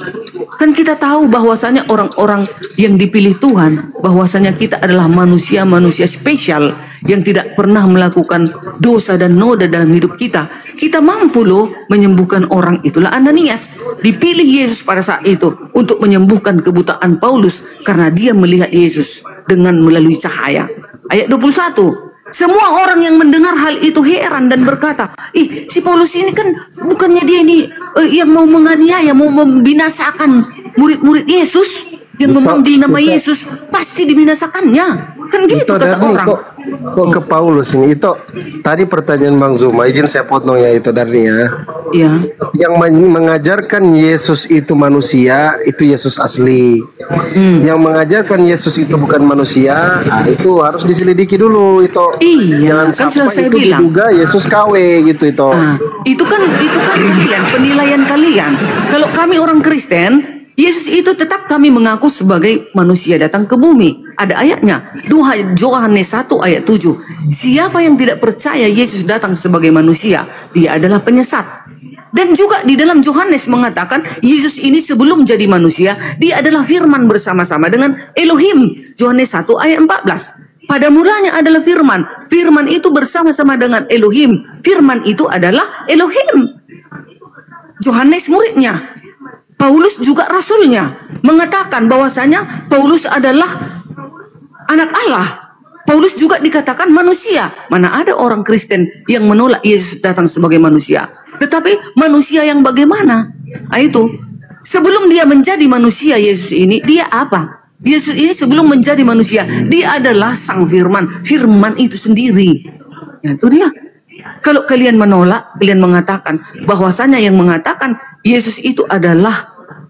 Kan kita tahu bahwasanya orang-orang yang dipilih Tuhan, bahwasanya kita adalah manusia-manusia spesial yang tidak pernah melakukan dosa dan noda dalam hidup kita. Kita mampu loh menyembuhkan orang. Itulah Ananias. Dipilih Yesus pada saat itu untuk menyembuhkan kebutaan Paulus karena dia melihat Yesus dengan melalui cahaya. Ayat 21. Semua orang yang mendengar hal itu heran dan berkata, si Paulus ini kan bukannya dia ini yang mau menganiaya, mau membinasakan murid-murid Yesus, yang memanggil nama Yesus, pasti dibinasakannya. Kan gitu kata orang. Kok ke Paulus ini? Itu tadi pertanyaan Bang Zuma, izin saya potong ya itu dari ya. Iya. Yang mengajarkan Yesus itu manusia, itu Yesus asli. Yang mengajarkan Yesus itu bukan manusia, itu harus diselidiki dulu itu. Iya, kan sudah saya bilang. Juga Yesus KW gitu itu. Itu kan kalian, penilaian kalian. Kalau kami orang Kristen, Yesus itu tetap kami mengaku sebagai manusia datang ke bumi. Ada ayatnya, Yohanes 1 ayat 7. Siapa yang tidak percaya Yesus datang sebagai manusia, dia adalah penyesat. Dan juga di dalam Yohanes mengatakan, Yesus ini sebelum jadi manusia, dia adalah firman bersama-sama dengan Elohim. Yohanes 1 ayat 14. Pada mulanya adalah firman. Firman itu bersama-sama dengan Elohim. Firman itu adalah Elohim. Yohanes muridnya. Paulus juga rasulnya mengatakan bahwasanya Paulus adalah anak Allah. Paulus juga dikatakan manusia. Mana ada orang Kristen yang menolak Yesus datang sebagai manusia. Tetapi manusia yang bagaimana? Itu sebelum dia menjadi manusia, Yesus ini dia apa? Yesus ini sebelum menjadi manusia, dia adalah sang firman. Firman itu sendiri. Ya, itu dia. Kalau kalian menolak, kalian mengatakan bahwasanya yang mengatakan Yesus itu adalah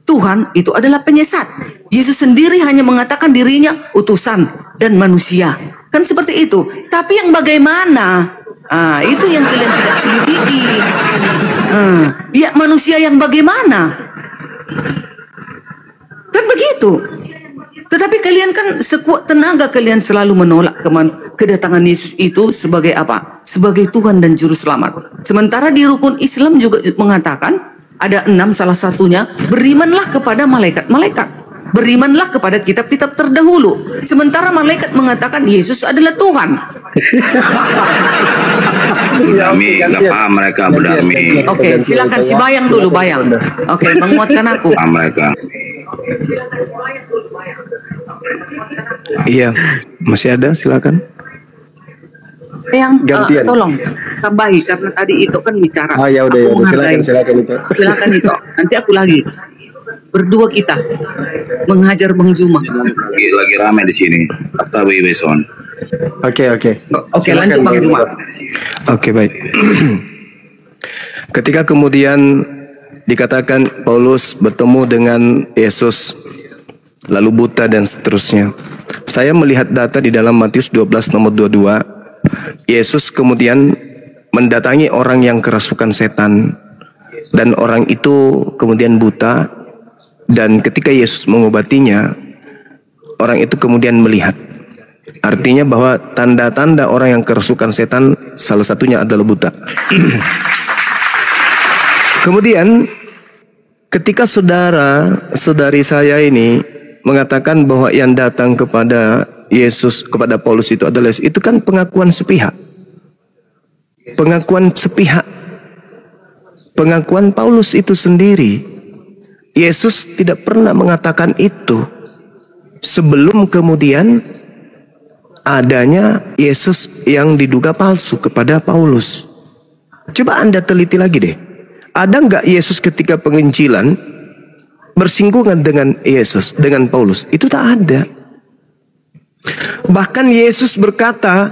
Tuhan, itu adalah penyesat. Yesus sendiri hanya mengatakan dirinya utusan dan manusia. Kan seperti itu. Tapi yang bagaimana? Itu yang kalian tidak selidiki. Ya, manusia yang bagaimana? Kan begitu. Tetapi kalian kan sekuat tenaga kalian selalu menolak kedatangan Yesus itu sebagai apa? Sebagai Tuhan dan Juru Selamat. Sementara di rukun Islam juga mengatakan, ada 6 salah satunya, berimanlah kepada malaikat-malaikat. Berimanlah kepada kitab-kitab terdahulu. Sementara malaikat mengatakan Yesus adalah Tuhan. Kami nggak paham mereka berdarmi. Oke, silakan si Bayang dulu, Bayang. Oke, menguatkan aku. Paham mereka. Iya, masih ada, silakan. Yang gantian. Tolong tambahi karena tadi itu kan bicara. Ya udah, silakan itu. Silakan itu. Nanti aku lagi. Berdua kita menghajar Bang Zuma. Lagi ramai di sini. Aktawi Beson. Oke, lanjut Bang Zuma. Oke, baik. Ketika kemudian dikatakan Paulus bertemu dengan Yesus, lalu buta dan seterusnya. Saya melihat data di dalam Matius 12 nomor 22. Yesus kemudian mendatangi orang yang kerasukan setan, dan orang itu kemudian buta, dan ketika Yesus mengobatinya, orang itu kemudian melihat. Artinya bahwa tanda-tanda orang yang kerasukan setan salah satunya adalah buta. Kemudian ketika saudari saya ini mengatakan bahwa yang datang kepada Yesus, kepada Paulus itu adalah Yesus, itu kan pengakuan sepihak. Pengakuan sepihak. Pengakuan Paulus itu sendiri. Yesus tidak pernah mengatakan itu sebelum kemudian adanya Yesus yang diduga palsu kepada Paulus. Coba Anda teliti lagi deh. Ada nggak Yesus ketika penginjilan bersinggungan dengan Yesus, dengan Paulus? Itu tak ada. Bahkan Yesus berkata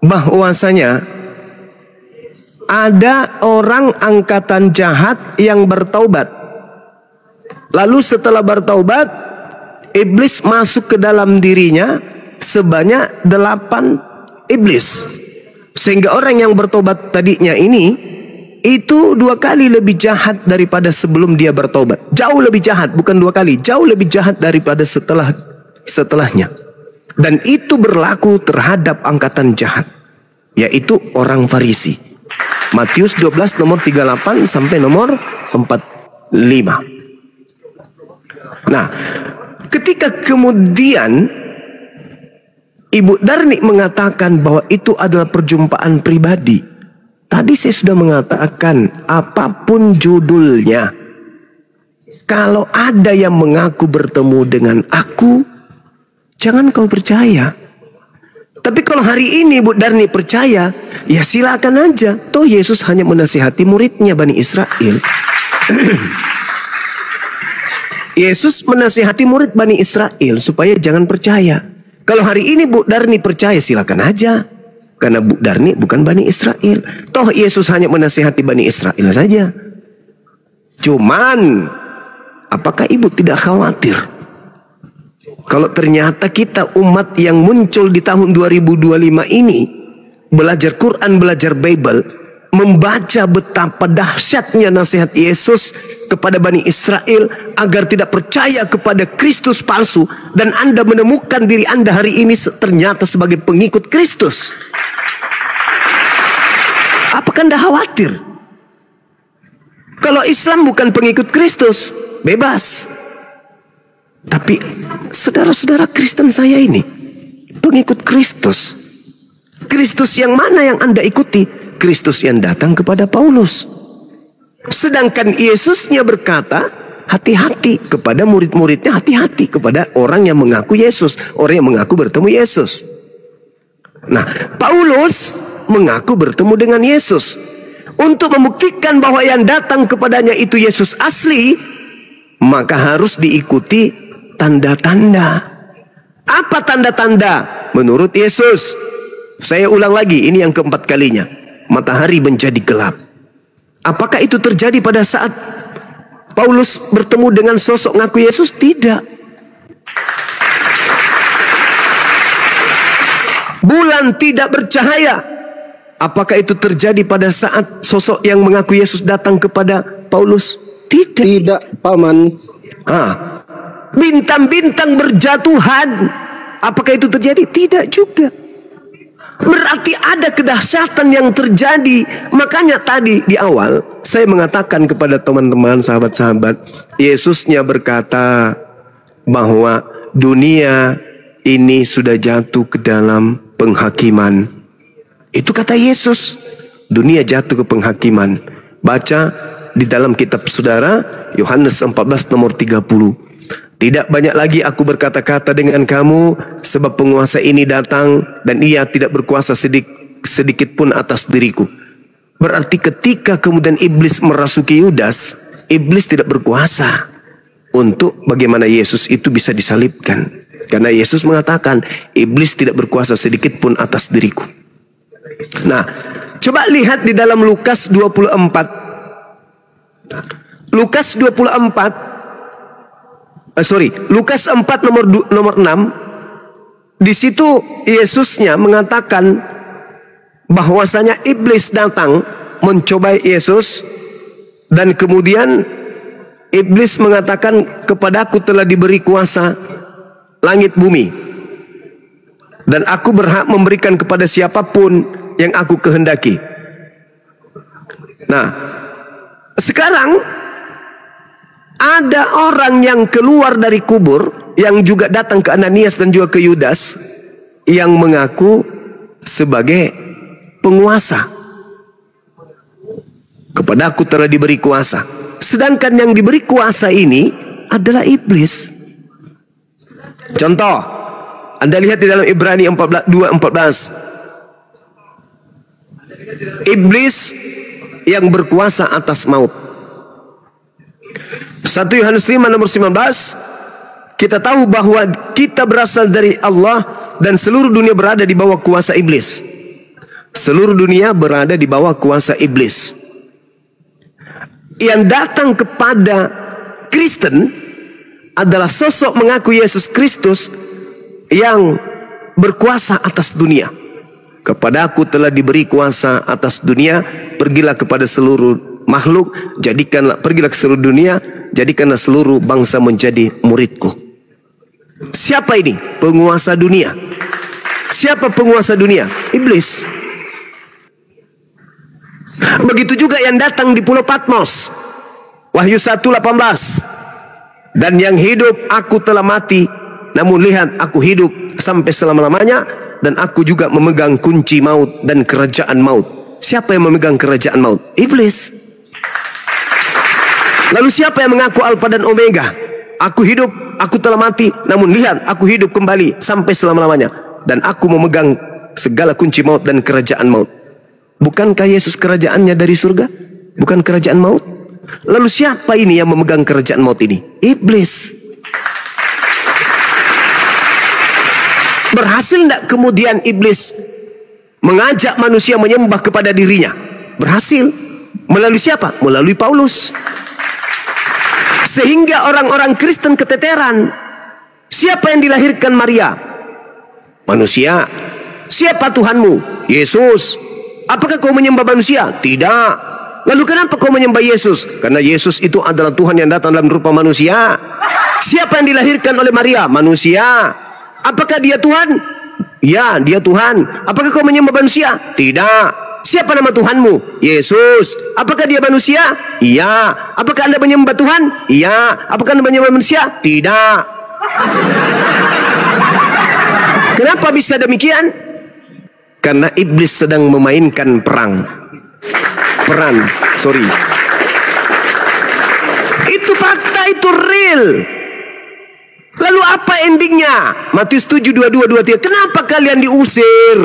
bahwasanya ada orang angkatan jahat yang bertaubat. Lalu setelah bertaubat, iblis masuk ke dalam dirinya sebanyak 8 iblis. Sehingga orang yang bertobat tadinya ini itu 2 kali lebih jahat daripada sebelum dia bertobat. Jauh lebih jahat, bukan 2 kali, jauh lebih jahat daripada setelahnya. Dan itu berlaku terhadap angkatan jahat, yaitu orang Farisi. Matius 12 nomor 38 sampai nomor 45. Nah, ketika kemudian Ibu Darni mengatakan bahwa itu adalah perjumpaan pribadi, tadi saya sudah mengatakan apapun judulnya, kalau ada yang mengaku bertemu dengan aku, jangan kau percaya. Tapi kalau hari ini Bu Darni percaya, ya silakan aja. Toh Yesus hanya menasihati muridnya Bani Israel. Yesus menasihati murid Bani Israel supaya jangan percaya. Kalau hari ini Bu Darni percaya, silakan aja. Karena Bu Darni bukan Bani Israel. Toh Yesus hanya menasihati Bani Israel saja. Cuman, apakah Ibu tidak khawatir kalau ternyata kita umat yang muncul di tahun 2025 ini belajar Quran, belajar Bible, membaca betapa dahsyatnya nasihat Yesus kepada Bani Israel agar tidak percaya kepada Kristus palsu, dan Anda menemukan diri Anda hari ini ternyata sebagai pengikut Kristus. Apakah Anda khawatir? Kalau Islam bukan pengikut Kristus, bebas. Tapi saudara-saudara Kristen saya ini pengikut Kristus. Kristus yang mana yang Anda ikuti? Kristus yang datang kepada Paulus. Sedangkan Yesusnya berkata, hati-hati kepada murid-muridnya, hati-hati kepada orang yang mengaku Yesus, orang yang mengaku bertemu Yesus. Nah, Paulus mengaku bertemu dengan Yesus. Untuk membuktikan bahwa yang datang kepadanya itu Yesus asli, maka harus diikuti tanda-tanda. Apa tanda-tanda menurut Yesus? Saya ulang lagi, ini yang keempat kalinya. Matahari menjadi gelap. Apakah itu terjadi pada saat Paulus bertemu dengan sosok ngaku Yesus? Tidak. Bulan tidak bercahaya. Apakah itu terjadi pada saat sosok yang mengaku Yesus datang kepada Paulus? Tidak. Tidak, Paman. Bintang-bintang berjatuhan. Apakah itu terjadi? Tidak juga. Berarti ada kedahsyatan yang terjadi. Makanya tadi di awal saya mengatakan kepada teman-teman, sahabat-sahabat, Yesusnya berkata bahwa dunia ini sudah jatuh ke dalam penghakiman. Itu kata Yesus. Dunia jatuh ke penghakiman. Baca di dalam kitab saudara Yohanes 14 nomor 30. Tidak banyak lagi aku berkata-kata dengan kamu, sebab penguasa ini datang dan ia tidak berkuasa sedikit pun atas diriku. Berarti ketika kemudian iblis merasuki Yudas, iblis tidak berkuasa untuk bagaimana Yesus itu bisa disalibkan. Karena Yesus mengatakan, iblis tidak berkuasa sedikit pun atas diriku. Nah, coba lihat di dalam Lukas 24. Lukas 24. Lukas 4 nomor 6. Di situ Yesusnya mengatakan bahwasanya iblis datang mencobai Yesus, dan kemudian iblis mengatakan, kepadaku telah diberi kuasa langit bumi, dan aku berhak memberikan kepada siapapun yang aku kehendaki. Nah, sekarang ada orang yang keluar dari kubur, yang juga datang ke Ananias dan juga ke Yudas, yang mengaku sebagai penguasa. Kepadaku telah diberi kuasa. Sedangkan yang diberi kuasa ini adalah iblis. Contoh, Anda lihat di dalam Ibrani 2:14. Iblis yang berkuasa atas maut. 1 Yohanes 5 nomor 19. Kita tahu bahwa kita berasal dari Allah dan seluruh dunia berada di bawah kuasa iblis. Seluruh dunia berada di bawah kuasa iblis. Yang datang kepada Kristen adalah sosok mengaku Yesus Kristus yang berkuasa atas dunia. Kepadaku telah diberi kuasa atas dunia, pergilah kepada seluruh makhluk, pergilah ke seluruh dunia, jadikanlah seluruh bangsa menjadi muridku. Siapa ini? Penguasa dunia. Siapa penguasa dunia? Iblis. Begitu juga yang datang di Pulau Patmos. Wahyu 1:18. Dan yang hidup aku telah mati, namun lihat aku hidup sampai selama-lamanya, dan aku juga memegang kunci maut dan kerajaan maut. Siapa yang memegang kerajaan maut? Iblis. Lalu siapa yang mengaku Alfa dan Omega? Aku hidup, aku telah mati, namun lihat aku hidup kembali sampai selama-lamanya, dan aku memegang segala kunci maut dan kerajaan maut. Bukankah Yesus kerajaannya dari surga? Bukan kerajaan maut? Lalu siapa ini yang memegang kerajaan maut ini? Iblis. Berhasil tidak kemudian iblis mengajak manusia menyembah kepada dirinya? Berhasil. Melalui siapa? Melalui Paulus. Sehingga orang-orang Kristen keteteran. Siapa yang dilahirkan Maria? Manusia. Siapa Tuhanmu? Yesus. Apakah kau menyembah manusia? Tidak. Lalu kenapa kau menyembah Yesus? Karena Yesus itu adalah Tuhan yang datang dalam rupa manusia. Siapa yang dilahirkan oleh Maria? Manusia. Apakah dia Tuhan? Ya, dia Tuhan. Apakah kau menyembah manusia? Tidak. Siapa nama Tuhanmu? Yesus. Apakah dia manusia? Iya. Apakah Anda menyembah Tuhan? Iya. Apakah Anda menyembah manusia? Tidak. Kenapa bisa demikian? Karena iblis sedang memainkan peran. Itu fakta, itu real. Lalu apa endingnya? Matius 7:22-23. Kenapa kalian diusir?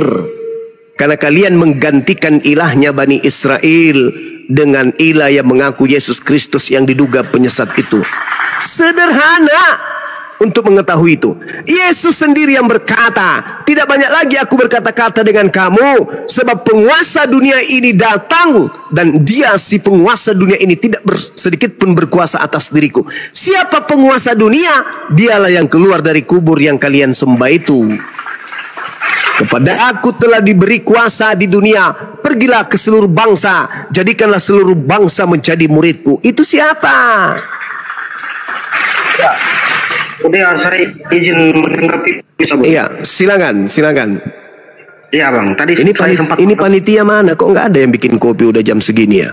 Karena kalian menggantikan ilahnya Bani Israel dengan ilah yang mengaku Yesus Kristus yang diduga penyesat itu. Sederhana untuk mengetahui itu. Yesus sendiri yang berkata, tidak banyak lagi aku berkata-kata dengan kamu, sebab penguasa dunia ini datang, dan dia si penguasa dunia ini tidak sedikit pun berkuasa atas diriku. Siapa penguasa dunia? Dialah yang keluar dari kubur yang kalian sembah itu. Kepada aku telah diberi kuasa di dunia, pergilah ke seluruh bangsa, jadikanlah seluruh bangsa menjadi muridku. Itu siapa? Ya. Udah, saya izin menanggapi. Iya, silakan. Iya bang, tadi ini panitia mana? Kok nggak ada yang bikin kopi udah jam segini ya?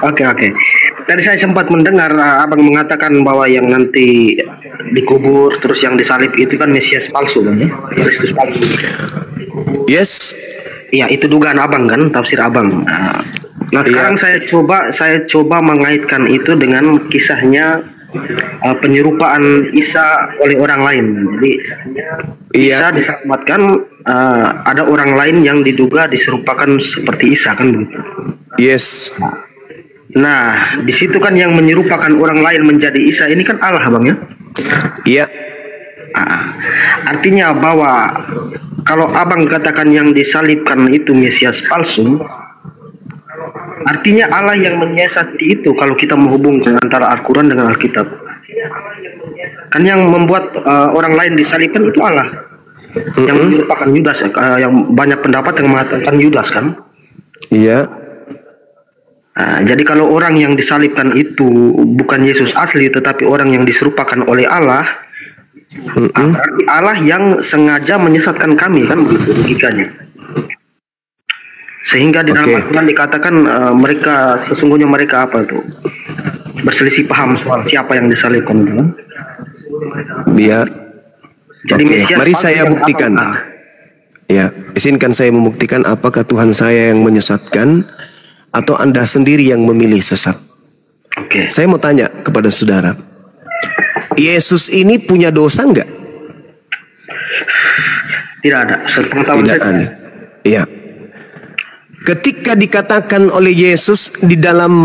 Oke. Tadi saya sempat mendengar abang mengatakan bahwa yang nanti dikubur terus yang disalib itu kan Mesias palsu bang ya, Kristus palsu. Yes. Iya, itu dugaan abang kan, tafsir abang. Nah sekarang saya coba mengaitkan itu dengan kisahnya penyerupaan Isa oleh orang lain. Jadi Isa diselamatkan, ada orang lain yang diduga diserupakan seperti Isa kan begitu. Yes. Nah di situ kan yang menyerupakan orang lain menjadi Isa ini kan Allah bang ya. Iya. Artinya bahwa kalau abang katakan yang disalibkan itu Mesias palsu, artinya Allah yang menyiasati itu kalau kita menghubungkan antara Al-Quran dengan Alkitab. Kan yang membuat orang lain disalibkan itu Allah. Yang merupakan Yudas, yang banyak pendapat yang mengatakan Yudas kan. Iya. Jadi kalau orang yang disalibkan itu bukan Yesus asli tetapi orang yang diserupakan oleh Allah, berarti Allah yang sengaja menyesatkan kami kan begitu logikanya. Sehingga di dalam Al-Quran dikatakan sesungguhnya mereka apa itu? Berselisih paham soal siapa yang disalibkan. Biar. Jadi Mari saya buktikan. Ya, izinkan saya membuktikan apakah Tuhan saya yang menyesatkan atau Anda sendiri yang memilih sesat. Saya mau tanya kepada saudara. Yesus ini punya dosa enggak? Tidak ada. Tidak ada. Iya. Ketika dikatakan oleh Yesus di dalam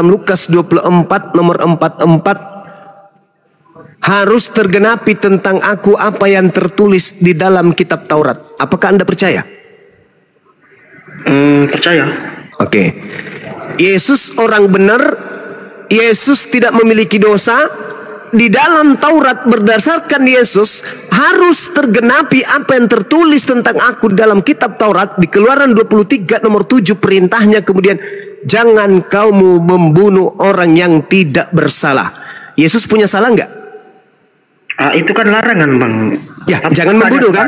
Lukas 24 nomor 44, harus tergenapi tentang aku apa yang tertulis di dalam kitab Taurat. Apakah Anda percaya? Percaya. Oke. Yesus orang benar, Yesus tidak memiliki dosa. Di dalam Taurat berdasarkan Yesus harus tergenapi apa yang tertulis tentang aku di dalam kitab Taurat. Di Keluaran 23 nomor 7 perintahnya kemudian, jangan kamu membunuh orang yang tidak bersalah. Yesus punya salah enggak? Itu kan larangan, Bang. Ya, Tapi jangan membunuh kan?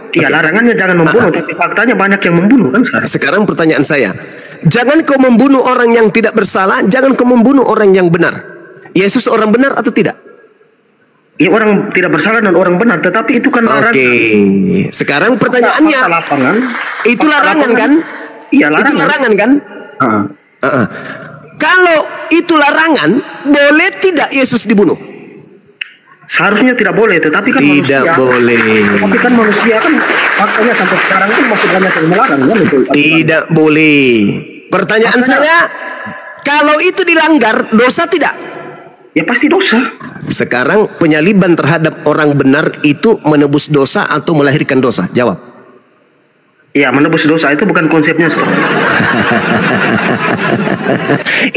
Iya, larangannya jangan membunuh, tapi faktanya banyak yang membunuh kan sekarang. Sekarang pertanyaan saya, jangan kau membunuh orang yang tidak bersalah, jangan kau membunuh orang yang benar. Yesus orang benar atau tidak? Ya, orang tidak bersalah dan orang benar, tetapi itu kan larangan. Oke, sekarang pertanyaannya, Fakta lapangan, itu fakta larangan lapangan, kan? Iya, larangan. Itu larangan kan? Ah. Kalau itu larangan, boleh tidak Yesus dibunuh? Seharusnya tidak boleh, tetapi kan Tidak manusia. boleh. Tapi kan manusia kan faktanya sampai sekarang itu masih banyak yang melarang kan itu. Tidak boleh. Pertanyaan saya, kalau itu dilanggar, dosa tidak? Ya pasti dosa. Sekarang penyaliban terhadap orang benar itu menebus dosa atau melahirkan dosa? Jawab. Ya, menebus dosa itu bukan konsepnya seperti itu.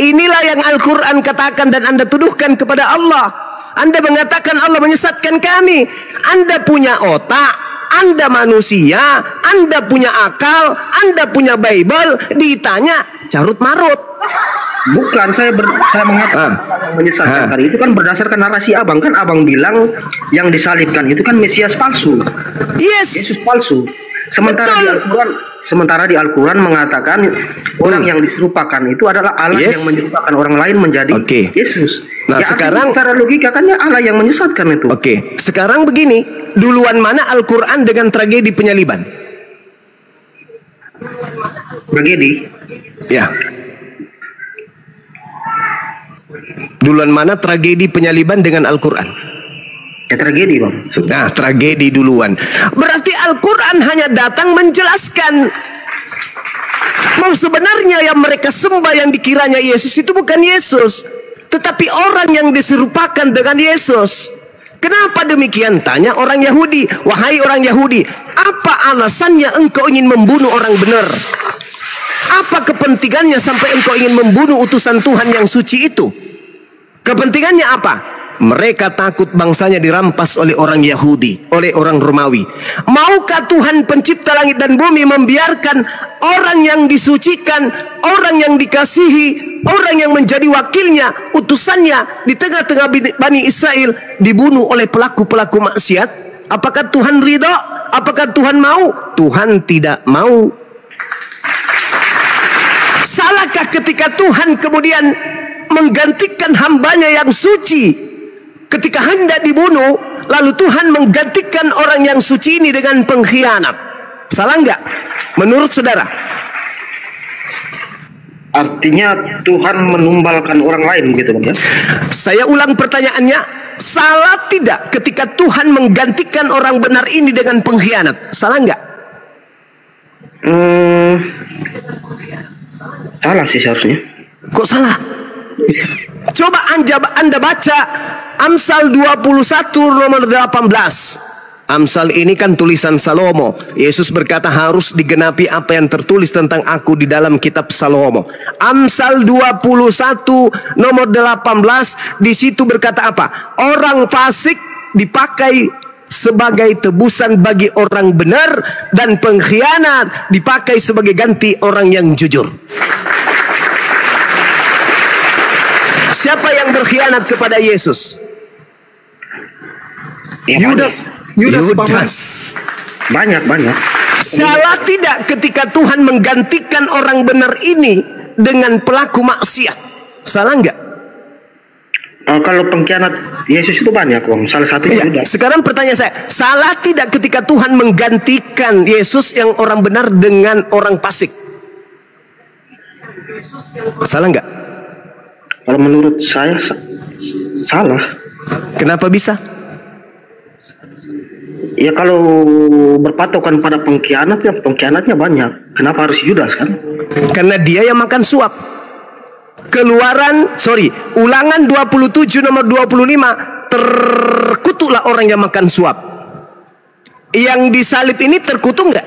Inilah yang Al-Quran katakan dan Anda tuduhkan kepada Allah. Anda mengatakan Allah menyesatkan kami. Anda punya otak, Anda manusia, Anda punya akal, Anda punya Bible, ditanya carut marut. Bukan, saya mengatakan yang menyesatkan tadi itu kan berdasarkan narasi Abang. Kan Abang bilang yang disalibkan itu kan Mesias palsu. Yes. Yesus palsu. Sementara di Al-Quran mengatakan orang yang diserupakan itu adalah Allah yang menyerupakan orang lain menjadi Yesus. Nah, ya, sekarang secara logika kan ya Allah yang menyesatkan itu. Oke, sekarang begini, duluan mana Al-Quran dengan tragedi penyaliban? Tragedi. Ya. Duluan mana tragedi penyaliban dengan Al-Quran? Ya tragedi, Bang. Nah, tragedi duluan. Berarti Al-Quran hanya datang menjelaskan. Mau sebenarnya yang mereka sembah yang dikiranya Yesus itu bukan Yesus, tetapi orang yang diserupakan dengan Yesus. Kenapa demikian? Tanya orang Yahudi. Wahai orang Yahudi, apa alasannya engkau ingin membunuh orang benar? Apa kepentingannya sampai engkau ingin membunuh utusan Tuhan yang suci itu? Kepentingannya apa? Mereka takut bangsanya dirampas oleh orang Yahudi, oleh orang Romawi. Maukah Tuhan pencipta langit dan bumi membiarkan orang yang disucikan, orang yang dikasihi, orang yang menjadi wakilnya, utusannya di tengah-tengah Bani Israel dibunuh oleh pelaku-pelaku maksiat? Apakah Tuhan ridho? Apakah Tuhan mau? Tuhan tidak mau. Salahkah ketika Tuhan kemudian menggantikan hambanya yang suci? Ketika hendak dibunuh, lalu Tuhan menggantikan orang yang suci ini dengan pengkhianat. Salah enggak? Menurut saudara? Artinya Tuhan menumbalkan orang lain gitu, Bang, ya? Saya ulang pertanyaannya. Salah tidak ketika Tuhan menggantikan orang benar ini dengan pengkhianat? Salah enggak? Salah sih seharusnya. Kok salah? Coba Anda baca Amsal 21 nomor 18. Amsal ini kan tulisan Salomo. Yesus berkata harus digenapi apa yang tertulis tentang aku di dalam kitab Salomo. Amsal 21 nomor 18, di situ berkata apa? Orang fasik dipakai sebagai tebusan bagi orang benar, dan pengkhianat dipakai sebagai ganti orang yang jujur. Siapa yang berkhianat kepada Yesus? Ya, Yudas. Banyak. Salah tidak ketika Tuhan menggantikan orang benar ini dengan pelaku maksiat? Salah enggak? Kalau pengkhianat Yesus itu banyak, Bang. Salah satunya Yudas. Sekarang pertanyaan saya, salah tidak ketika Tuhan menggantikan Yesus yang orang benar dengan orang fasik? Salah enggak? Kalau menurut saya salah. Kenapa bisa? Ya kalau berpatokan pada pengkhianatnya banyak. Kenapa harus Yudas kan? Karena dia yang makan suap. Ulangan 27 nomor 25. terkutuklah orang yang makan suap. Yang disalib ini terkutuk nggak?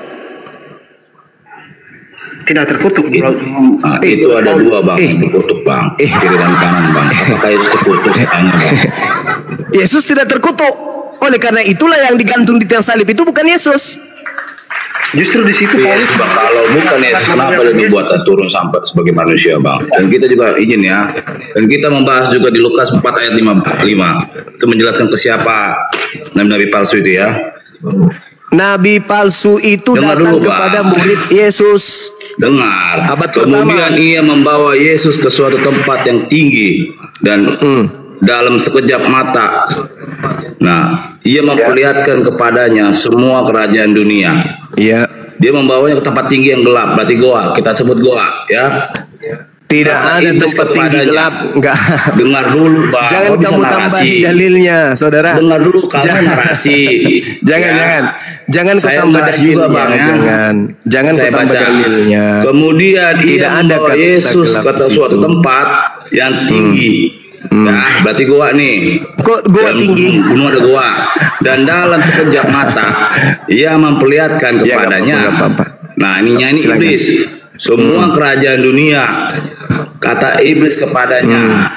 Tidak terkutuk. Nah, itu ada dua bang, yang terkutuk bang, kiri dan kanan bang. Apakah Yesus terkutuk? Tanya bang. Yesus tidak terkutuk. Oleh karena itulah yang digantung di tiang salib itu bukan Yesus. Justru di situ Yes, bang, kalau bukan Yesus, kenapa dia dibuat turun sampai sebagai manusia bang? Dan kita juga izin ya, dan kita membahas juga di Lukas 4 ayat 5 itu menjelaskan ke siapa nabi-nabi palsu itu ya. Nabi palsu itu Dengar datang dulu, Bang. kepada murid Yesus. Dengar. Abad Kemudian pertama. ia membawa Yesus ke suatu tempat yang tinggi dan dalam sekejap mata. Nah, ia memperlihatkan kepadanya semua kerajaan dunia. Iya. Dia membawanya ke tempat tinggi yang gelap, berarti goa. Kita sebut goa, ya. Tidak Kata ada iblis tempat tinggi kepadanya. gelap. Enggak. Dengar dulu, Bang. Jangan Kau bisa kamu narasi. tambahi dalilnya, saudara. Dengar dulu kamu Jangan. narasi. Jangan, Ya. jangan kau Saya tambah baca juga, dalilnya. Bang, ya. Jangan Saya kau tambah baca. dalilnya. Kemudian Tidak ia ada membawa kata Yesus gelap ke di situ. suatu tempat yang tinggi. Nah, berarti goa nih. Kok goa Dan tinggi? Gunung ada goa. Dan dalam sekejap mata, ia memperlihatkan Ya, kepadanya. nggak apa-apa. Nah, ini Silakan. iblis. Semua kerajaan dunia. Kata iblis kepadanya.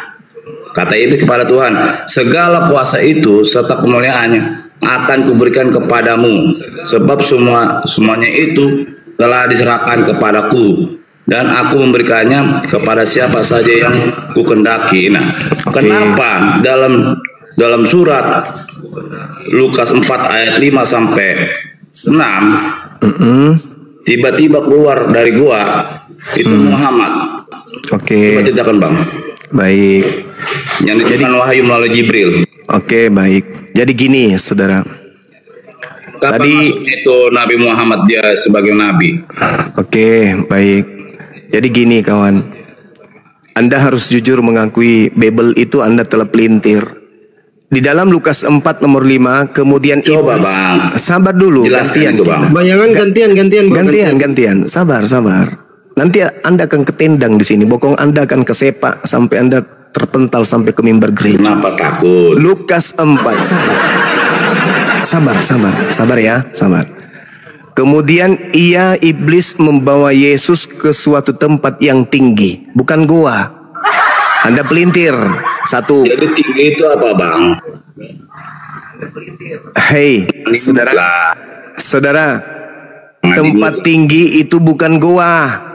Kata iblis kepada Tuhan, segala kuasa itu serta kemuliaannya akan kuberikan kepadamu, sebab semuanya itu telah diserahkan kepadaku, dan aku memberikannya kepada siapa saja yang kukendaki. Nah, kenapa dalam surat Lukas 4 ayat 5 sampai 6 tiba-tiba keluar dari gua itu Muhammad. Oke. Coba ceritakan bang. Baik. Yang diberikan wahyu melalui Jibril. Oke, baik. Jadi gini, saudara. Kapan Tadi- masuknya itu Nabi Muhammad dia sebagai nabi? Oke, baik. Jadi gini, kawan. Anda harus jujur mengakui Bible itu Anda telah pelintir. Di dalam Lukas 4 nomor 5, kemudian Coba, iblis. Bang. Sabar dulu, Jelaskan itu, Bang. Bayangan gantian. Gantian. Sabar. Nanti Anda akan ketendang di sini. Bokong Anda akan kesepak sampai Anda terpental sampai ke mimbar gereja. Kenapa takut? Lukas 4. Sabar ya. Kemudian iblis membawa Yesus ke suatu tempat yang tinggi, bukan goa. Anda pelintir. Satu. Jadi tinggi itu apa bang? Hei, saudara, tempat tinggi itu bukan goa.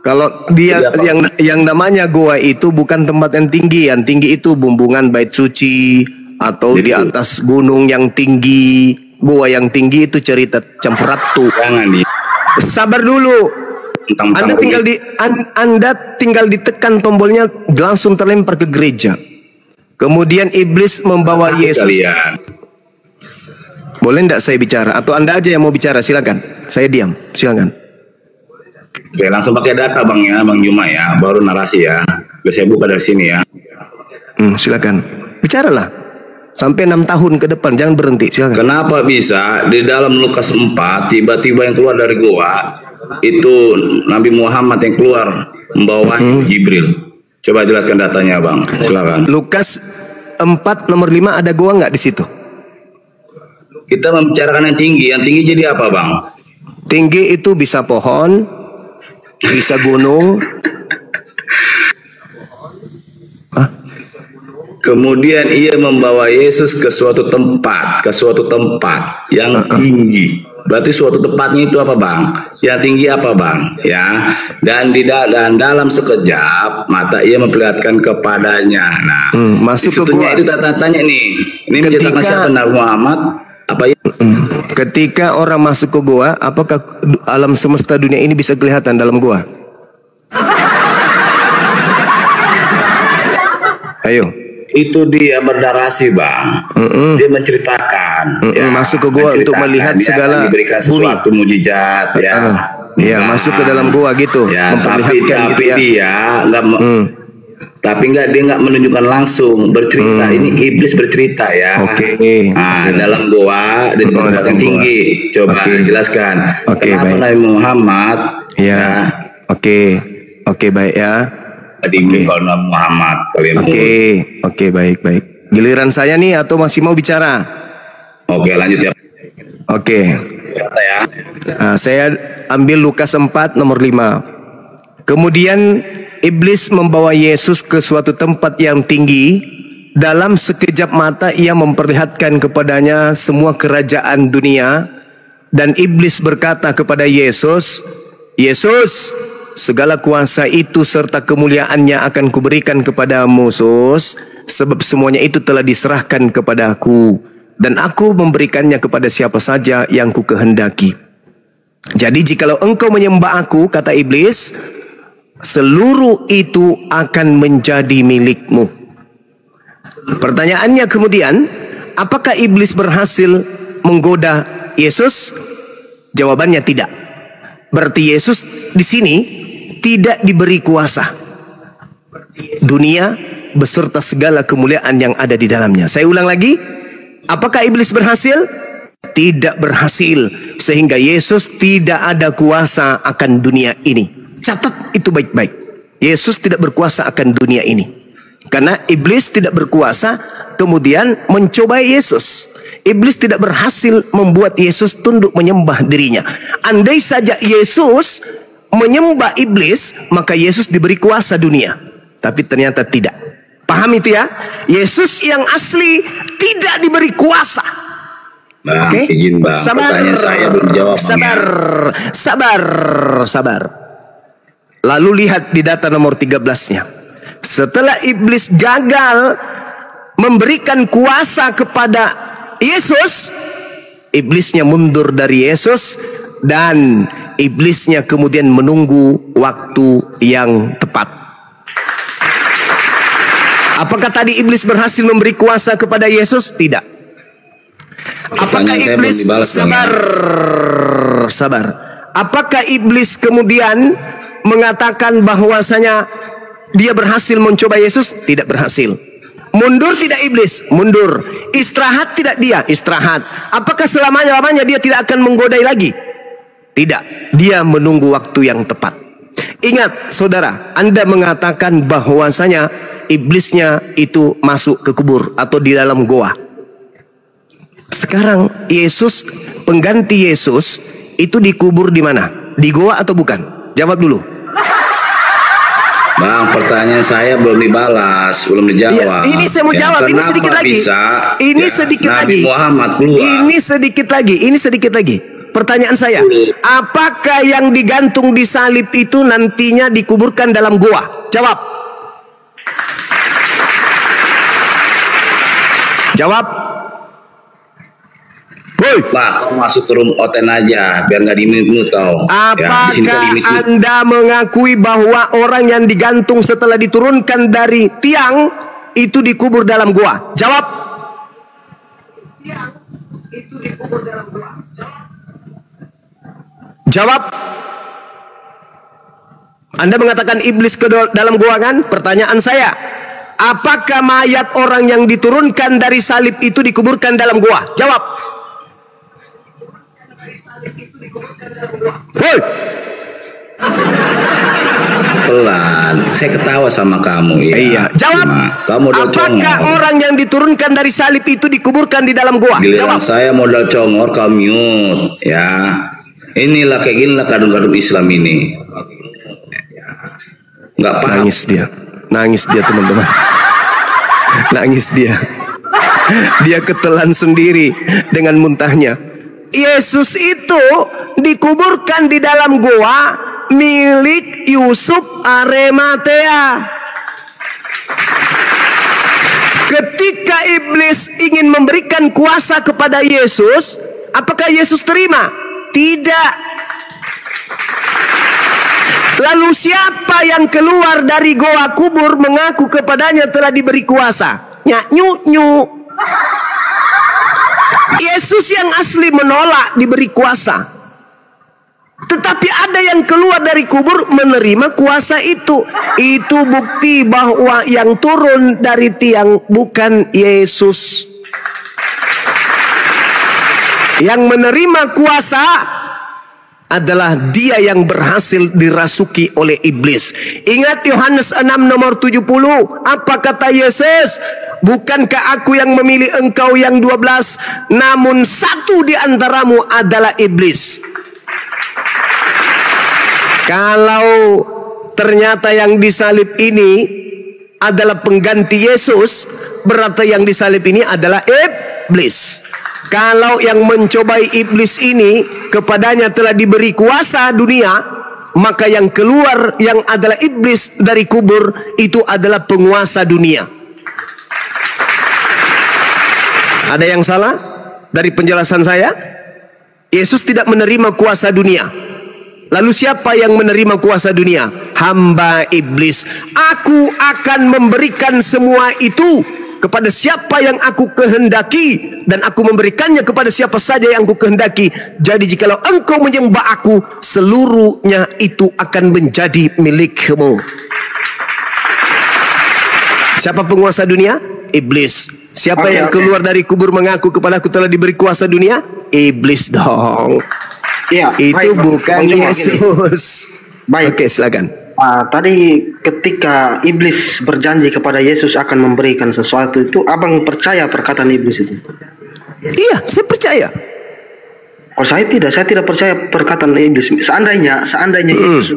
Kalau dia Jadi apa? yang namanya goa itu bukan tempat yang tinggi. Yang tinggi itu bumbungan bait suci atau di Gitu. atas gunung yang tinggi. Goa yang tinggi itu cerita Campuratu. Jangan di Sabar dulu. tentang Anda tinggal ditekan tombolnya langsung terlempar ke gereja. Kemudian iblis membawa Yesus. kalian. Boleh enggak saya bicara atau Anda aja yang mau bicara? Silakan. Saya diam. Silakan. Oke, langsung pakai data bang ya, bang Juma ya, baru narasi ya. Biar saya buka dari sini ya. Silakan. Bicaralah. Sampai 6 tahun ke depan, jangan berhenti. Silakan. Kenapa bisa di dalam Lukas 4 tiba-tiba yang keluar dari goa itu Nabi Muhammad yang keluar membawa Jibril? Coba jelaskan datanya bang, silakan. Lukas 4 nomor 5 ada goa nggak di situ? Kita membicarakan yang tinggi jadi apa bang? Tinggi itu bisa pohon, bisa gunung. Kemudian ia membawa Yesus ke suatu tempat yang tinggi. Berarti suatu tempatnya itu apa bang? Yang tinggi apa bang? Ya. Dan dalam sekejap mata ia memperlihatkan kepadanya. Nah, masuk ke disitunya gua. itu tanya nih. Ini menceritakan Ketika- siapa Nabi Muhammad? Apa ya? Ketika orang masuk ke goa, apakah alam semesta dunia ini bisa kelihatan dalam goa? Ayo. Itu dia bernarasi bang. Dia menceritakan. Masuk ke gua untuk menceritakan. melihat Dia segala akan diberikan bumi. sesuatu mujizat ya. Iya, masuk ke dalam gua gitu, Ya, memperlihatkan tapi gitu ya. dia nggak dia nggak menunjukkan langsung bercerita. Ini iblis bercerita ya. Oke. Nah, dalam goa di tempat dalam yang tinggi. Coba Oke. jelaskan. Oke, Kenapa baik. Nabi Muhammad Ya. Oke, baik ya. tadi kalau Nabi Muhammad kalian Oke, baik. Giliran saya nih atau masih mau bicara? Oke, lanjut ya. Oke. Kata ya. Nah, saya ambil Lukas 4 nomor 5. Kemudian iblis membawa Yesus ke suatu tempat yang tinggi. Dalam sekejap mata ia memperlihatkan kepadanya semua kerajaan dunia. Dan iblis berkata kepada Yesus, Yesus, segala kuasa itu serta kemuliaannya akan kuberikan kepadamu, Sus, sebab semuanya itu telah diserahkan kepada aku, dan aku memberikannya kepada siapa saja yang ku kehendaki. Jadi jikalau engkau menyembah aku, kata iblis, seluruh itu akan menjadi milikmu. Pertanyaannya kemudian, apakah iblis berhasil menggoda Yesus? Jawabannya tidak. Berarti Yesus di sini tidak diberi kuasa. Dunia beserta segala kemuliaan yang ada di dalamnya. Saya ulang lagi. Apakah iblis berhasil? Tidak berhasil. Sehingga Yesus tidak ada kuasa akan dunia ini. Catat itu baik-baik. Yesus tidak berkuasa akan dunia ini. Karena iblis tidak berkuasa kemudian mencobai Yesus. Iblis tidak berhasil membuat Yesus tunduk menyembah dirinya. Andai saja Yesus menyembah iblis, maka Yesus diberi kuasa dunia. Tapi ternyata tidak. Paham itu ya? Yesus yang asli tidak diberi kuasa. Bang, Oke? izin bang. Sabar. Pertanyaan saya belum dijawab, Bang, Sabar. ya. Sabar. Lalu lihat di data nomor 13-nya. Setelah iblis gagal memberikan kuasa kepada Yesus, iblisnya mundur dari Yesus dan iblisnya kemudian menunggu waktu yang tepat. Apakah tadi iblis berhasil memberi kuasa kepada Yesus? Tidak. Apakah iblis sabar. Apakah iblis kemudian mengatakan bahwasanya dia berhasil mencoba Yesus? Tidak berhasil. Mundur tidak iblis? Mundur. Istirahat tidak dia? Istirahat. Apakah selamanya-lamanya dia tidak akan menggodai lagi? Tidak. Dia menunggu waktu yang tepat. Ingat saudara, Anda mengatakan bahwasanya iblisnya itu masuk ke kubur atau di dalam goa. Sekarang Yesus, pengganti Yesus itu dikubur di mana? Di goa atau bukan? Jawab dulu. Bang, pertanyaan saya belum dibalas, belum dijawab. Ya, ini saya mau jawab. Ini sedikit lagi. Ini sedikit lagi. Nabi Muhammad keluar. Ini sedikit lagi. Pertanyaan saya, apakah yang digantung di salib itu nantinya dikuburkan dalam goa? Jawab. Jawab. Woi. Pak, kau masuk ke room oten aja, biar nggak dimut-mut kau. Apakah Ya, Anda mengakui bahwa orang yang digantung setelah diturunkan dari tiang itu dikubur dalam gua? Jawab. Tiang itu dikubur dalam gua. Jawab. Anda mengatakan iblis ke dalam gua kan? Pertanyaan saya, apakah mayat orang yang diturunkan dari salib itu dikuburkan dalam gua? Jawab. Hoi. pelan. Saya ketawa sama kamu ya. Iya. Jawab. Kamu modal apakah congor. orang yang diturunkan dari salib itu dikuburkan di dalam gua? Giliran Jawab. saya modal congor, kamu mute ya. Inilah kayak ginilah kadung-kadung Islam ini. Nggak paham. Nangis dia teman-teman. Nangis dia. Dia ketelan sendiri dengan muntahnya. Yesus itu dikuburkan di dalam goa milik Yusuf Arimatea. Ketika iblis ingin memberikan kuasa kepada Yesus, apakah Yesus terima? Tidak. Lalu siapa yang keluar dari goa kubur mengaku kepadanya telah diberi kuasa? Nyak-nyuk-nyuk. Yesus yang asli menolak diberi kuasa. Tetapi ada yang keluar dari kubur menerima kuasa itu. Itu bukti bahwa yang turun dari tiang bukan Yesus. Yang menerima kuasa adalah dia yang berhasil dirasuki oleh iblis. Ingat Yohanes 6 nomor 70. Apa kata Yesus? bukankah aku yang memilih engkau yang 12, namun satu di antaramu adalah iblis. Kalau ternyata yang disalib ini adalah pengganti Yesus, berarti yang disalib ini adalah iblis. Kalau yang mencobai iblis ini kepadanya telah diberi kuasa dunia, maka yang keluar yang adalah iblis dari kubur itu adalah penguasa dunia. Ada yang salah dari penjelasan saya? Yesus tidak menerima kuasa dunia. Lalu siapa yang menerima kuasa dunia? Hamba iblis. Aku akan memberikan semua itu kepada siapa yang aku kehendaki, dan aku memberikannya kepada siapa saja yang aku kehendaki. Jadi jikalau engkau menyembah aku, seluruhnya itu akan menjadi milikmu. Siapa penguasa dunia? Iblis. Siapa yang keluar dari kubur mengaku kepada aku telah diberi kuasa dunia? Iblis dong. Iya, itu bukan Yesus. Baik. Oke, silakan. Tadi ketika iblis berjanji kepada Yesus akan memberikan sesuatu itu, abang percaya perkataan iblis itu? Iya, saya percaya. Oh, saya tidak percaya perkataan iblis. Seandainya Yesus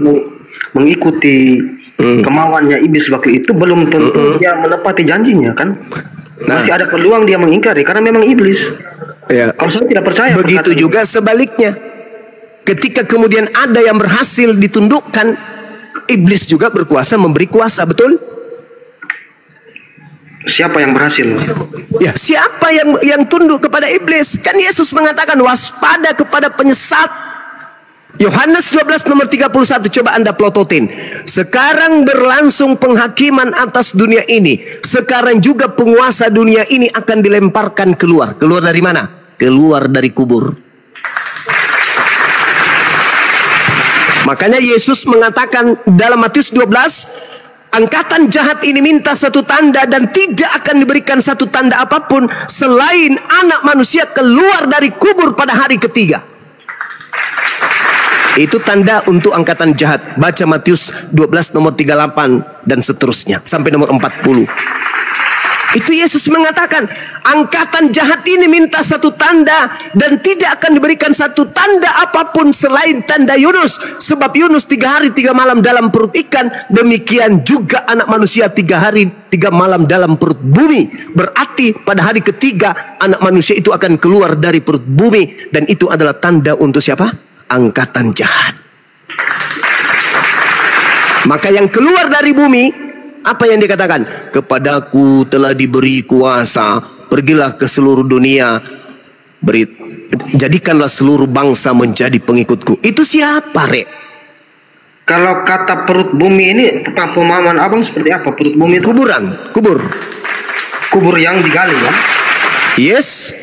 mengikuti kemauannya iblis waktu itu, belum tentu dia menepati janjinya, kan? Masih ada peluang dia mengingkari karena memang iblis. Ya. Kalau saya tidak percaya. Begitu juga sebaliknya. Ketika kemudian ada yang berhasil ditundukkan, iblis juga berkuasa memberi kuasa, betul? Siapa yang berhasil? Ya, siapa yang tunduk kepada iblis? Kan Yesus mengatakan waspada kepada penyesat. Yohanes 12 nomor 31, coba Anda plototin. Sekarang berlangsung penghakiman atas dunia ini. Sekarang juga penguasa dunia ini akan dilemparkan keluar. Keluar dari mana? Keluar dari kubur. Makanya Yesus mengatakan dalam Matius 12, angkatan jahat ini minta satu tanda dan tidak akan diberikan satu tanda apapun selain anak manusia keluar dari kubur pada hari ketiga. Itu tanda untuk angkatan jahat. Baca Matius 12 nomor 38 dan seterusnya sampai nomor 40. Itu Yesus mengatakan angkatan jahat ini minta satu tanda dan tidak akan diberikan satu tanda apapun selain tanda Yunus. Sebab Yunus 3 hari 3 malam dalam perut ikan, demikian juga anak manusia 3 hari 3 malam dalam perut bumi. Berarti pada hari ketiga anak manusia itu akan keluar dari perut bumi, dan itu adalah tanda untuk siapa? Angkatan jahat. Maka yang keluar dari bumi, apa yang dikatakan? Kepadaku telah diberi kuasa, pergilah ke seluruh dunia, jadikanlah seluruh bangsa menjadi pengikutku. Itu siapa, Rek? Kalau kata perut bumi ini, pemahaman abang seperti apa? Perut bumi itu? Kubur yang digali, kan? Yes.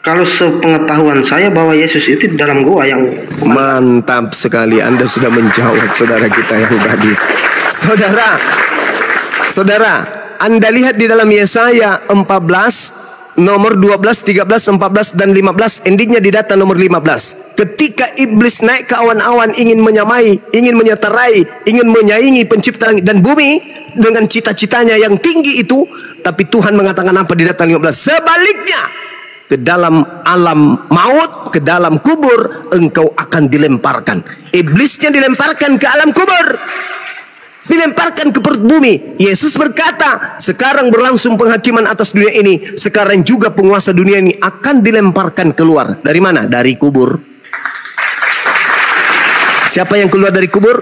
Kalau sepengetahuan saya bahwa Yesus itu di dalam gua yang... Mantap sekali, Anda sudah menjawab saudara kita yang tadi. Saudara, Anda lihat di dalam Yesaya 14 nomor 12, 13, 14 dan 15, endingnya di data nomor 15. Ketika iblis naik ke awan-awan ingin menyamai, ingin menyeterai, ingin menyaingi pencipta langit dan bumi dengan cita-citanya yang tinggi itu, tapi Tuhan mengatakan apa di data 15? Sebaliknya, ke dalam alam maut, ke dalam kubur engkau akan dilemparkan. Iblisnya dilemparkan ke alam kubur, dilemparkan ke perut bumi. Yesus berkata, sekarang berlangsung penghakiman atas dunia ini. Sekarang juga penguasa dunia ini akan dilemparkan keluar. Dari mana? Dari kubur. Siapa yang keluar dari kubur?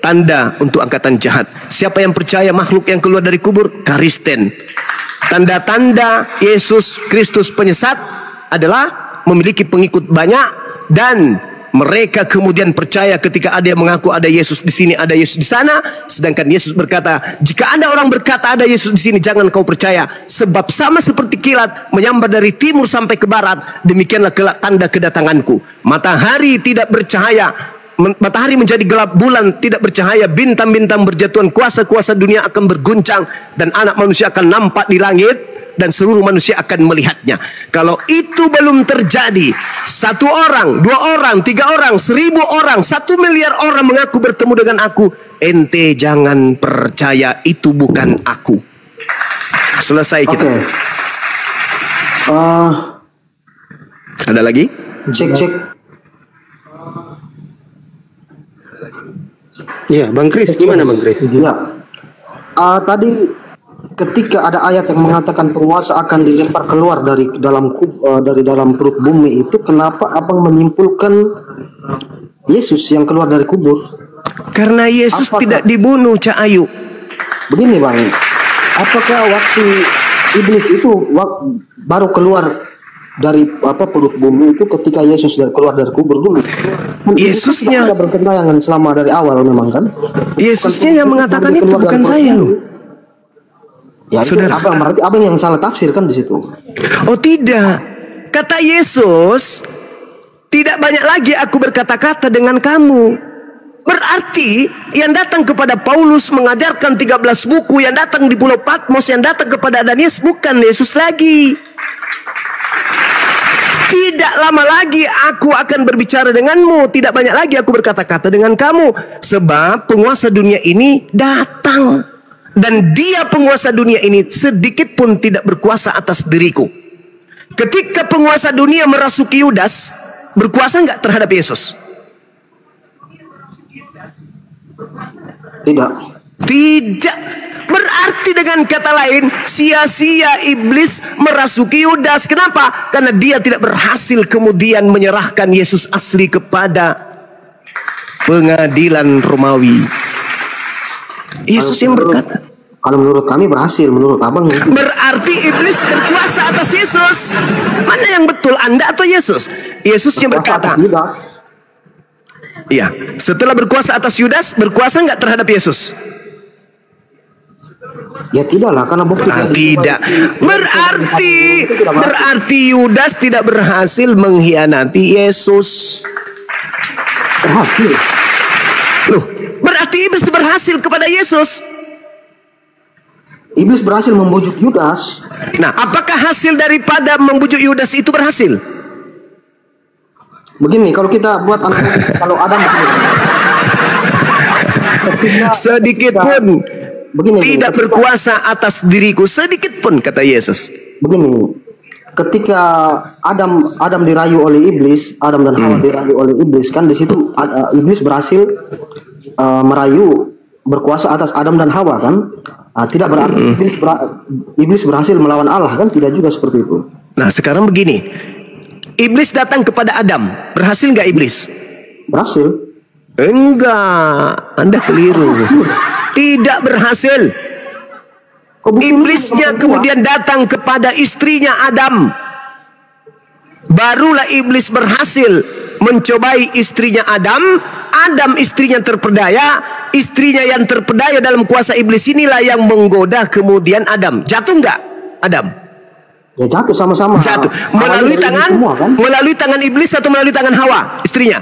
Tanda untuk angkatan jahat. Siapa yang percaya makhluk yang keluar dari kubur? Karisten. Tanda-tanda Yesus Kristus penyesat adalah memiliki pengikut banyak, dan mereka kemudian percaya ketika ada yang mengaku ada Yesus di sini, ada Yesus di sana. Sedangkan Yesus berkata, jika ada orang berkata ada Yesus di sini, jangan kau percaya. Sebab sama seperti kilat menyambar dari timur sampai ke barat, demikianlah kelak tanda kedatanganku. Matahari tidak bercahaya, matahari menjadi gelap, bulan tidak bercahaya, bintang-bintang berjatuhan, kuasa-kuasa dunia akan berguncang, dan anak manusia akan nampak di langit, dan seluruh manusia akan melihatnya. Kalau itu belum terjadi, 1 orang, 2 orang, 3 orang, 1000 orang, 1 miliar orang mengaku bertemu dengan aku, ente jangan percaya itu bukan aku. Selesai kita. Oke. Ada lagi? Cek. Iya, Bang Kris, gimana Bang Kris? Ya. Tadi ketika ada ayat yang mengatakan penguasa akan dilempar keluar dari dalam perut bumi itu, kenapa abang menyimpulkan Yesus yang keluar dari kubur? Karena Yesus tidak dibunuh, Cak Ayu. Begini bang, apakah waktu iblis itu baru keluar dari perut bumi itu ketika Yesus keluar dari kubur dulu? Yesusnya tidak berkentayangan selama dari awal memang kan? Yesusnya yang mengatakan itu, bukan saya loh. Ya, Saudara, abang yang salah tafsir kan di situ. Oh tidak, kata Yesus, tidak banyak lagi aku berkata-kata dengan kamu. Berarti yang datang kepada Paulus mengajarkan 13 buku, yang datang di Pulau Patmos, yang datang kepada Ananias bukan Yesus lagi. Tidak lama lagi aku akan berbicara denganmu, tidak banyak lagi aku berkata-kata dengan kamu. Sebab penguasa dunia ini datang. Dan dia penguasa dunia ini sedikit pun tidak berkuasa atas diriku. Ketika penguasa dunia merasuki Yudas, berkuasa nggak terhadap Yesus? Tidak. Tidak. Berarti dengan kata lain, sia-sia iblis merasuki Yudas. Kenapa? Karena dia tidak berhasil kemudian menyerahkan Yesus asli kepada pengadilan Romawi. Yesus yang berkata. Kalau menurut kami berhasil, menurut abang Berarti iblis berkuasa atas Yesus. Mana yang betul, Anda atau Yesus? Yesusnya berkata. Iya, setelah berkuasa atas Yudas, berkuasa nggak terhadap Yesus? Ya tidaklah, karena bukti. Tidak. Berarti Yudas tidak berhasil mengkhianati Yesus. Berhasil. Loh, berarti iblis berhasil kepada Yesus. Iblis berhasil membujuk Yudas. Nah, apakah hasil daripada membujuk Yudas itu berhasil? Begini, kalau kita buat kalau Adam sedikit pun tidak berkuasa atas diriku, sedikit pun, kata Yesus. Begini, ketika Adam dirayu oleh iblis, Adam dan Hawa dirayu oleh iblis, kan di situ iblis berhasil merayu, berkuasa atas Adam dan Hawa kan? Tidak berarti iblis berhasil melawan Allah kan? Tidak juga seperti itu. Nah sekarang begini, iblis datang kepada Adam, berhasil nggak iblis? Berhasil. Enggak, Anda keliru. Tidak berhasil. Iblisnya kemudian datang kepada istrinya Adam. Barulah iblis berhasil mencobai istrinya Adam. Adam istrinya terpedaya. Istrinya yang terpedaya dalam kuasa iblis inilah yang menggoda kemudian Adam. Jatuh nggak Adam? Ya jatuh sama-sama. Jatuh. Melalui tangan semua, kan? Melalui tangan iblis atau melalui tangan Hawa istrinya?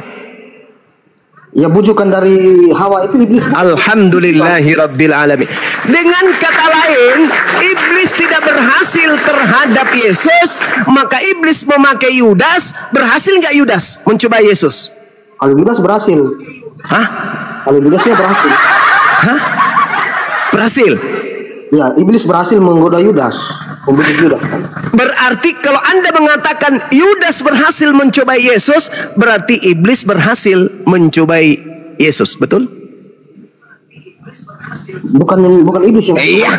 Ya bujukan dari Hawa itu iblis. Alhamdulillahirabbil alamin. Dengan kata lain, iblis tidak berhasil terhadap Yesus, maka iblis memakai Yudas. Berhasil nggak Yudas mencoba Yesus? Kalau Yudas berhasil. Hah? Kalau Yudasnya berhasil. Hah? Berhasil? Ya, iblis berhasil menggoda Yudas, membujuk Yudas. Berarti kalau Anda mengatakan Yudas berhasil mencobai Yesus, berarti iblis berhasil mencobai Yesus, betul? Bukan iblis yang. Iya.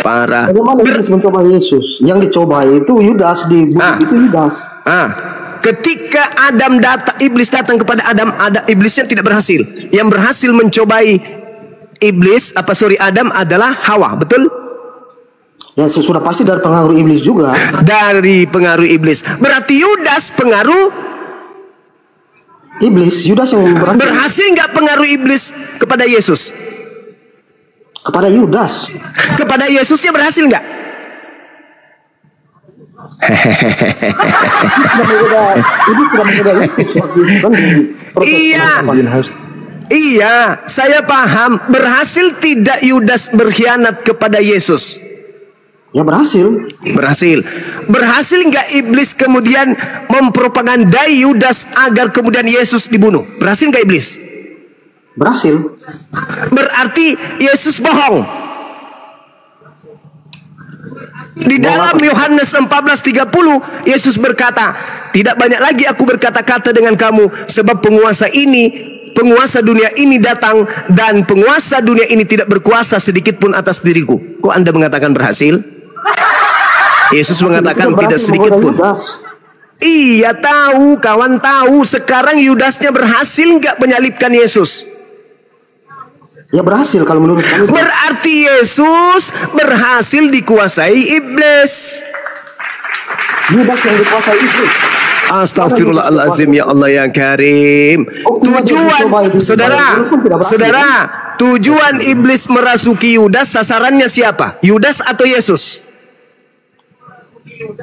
Parah. Bagaimana iblis mencoba Yesus? Yang dicoba itu Yudas, itu Yudas. Ketika iblis datang kepada Adam, iblisnya tidak berhasil. Yang berhasil mencobai Adam adalah Hawa, betul? Ya sudah pasti dari pengaruh iblis juga. Dari pengaruh iblis. Berarti Yudas pengaruh iblis. Yudas yang berhasil nggak pengaruh iblis kepada Yesus? Kepada Yudas. Kepada Yesusnya berhasil nggak? Iya, saya paham. Berhasil tidak Yudas berkhianat kepada Yesus? Ya berhasil. Berhasil nggak iblis kemudian mempropagandai Yudas agar kemudian Yesus dibunuh? Berhasil nggak iblis? Berhasil. Berarti Yesus bohong. Di dalam Yohanes 14:30 Yesus berkata, tidak banyak lagi aku berkata-kata dengan kamu, sebab penguasa dunia ini datang, dan penguasa dunia ini tidak berkuasa sedikit pun atas diriku. Kok Anda mengatakan berhasil? Yesus mengatakan tidak sedikit pun. Iya tahu, kawan tahu. Sekarang Yudasnya berhasil nggak menyalibkan Yesus? Ya berhasil kalau menurut kami. Berarti Yesus berhasil dikuasai iblis. Yudas yang dikuasai iblis. Astagfirullahalazim, ya Allah yang karim. Tujuan, saudara, tujuan iblis merasuki Yudas, sasarannya siapa? Yudas atau Yesus?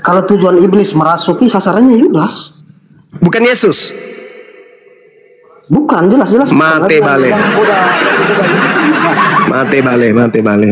Kalau tujuan iblis merasuki, sasarannya Yudas. Bukan Yesus. Bukan, jelas-jelas. Mate bale.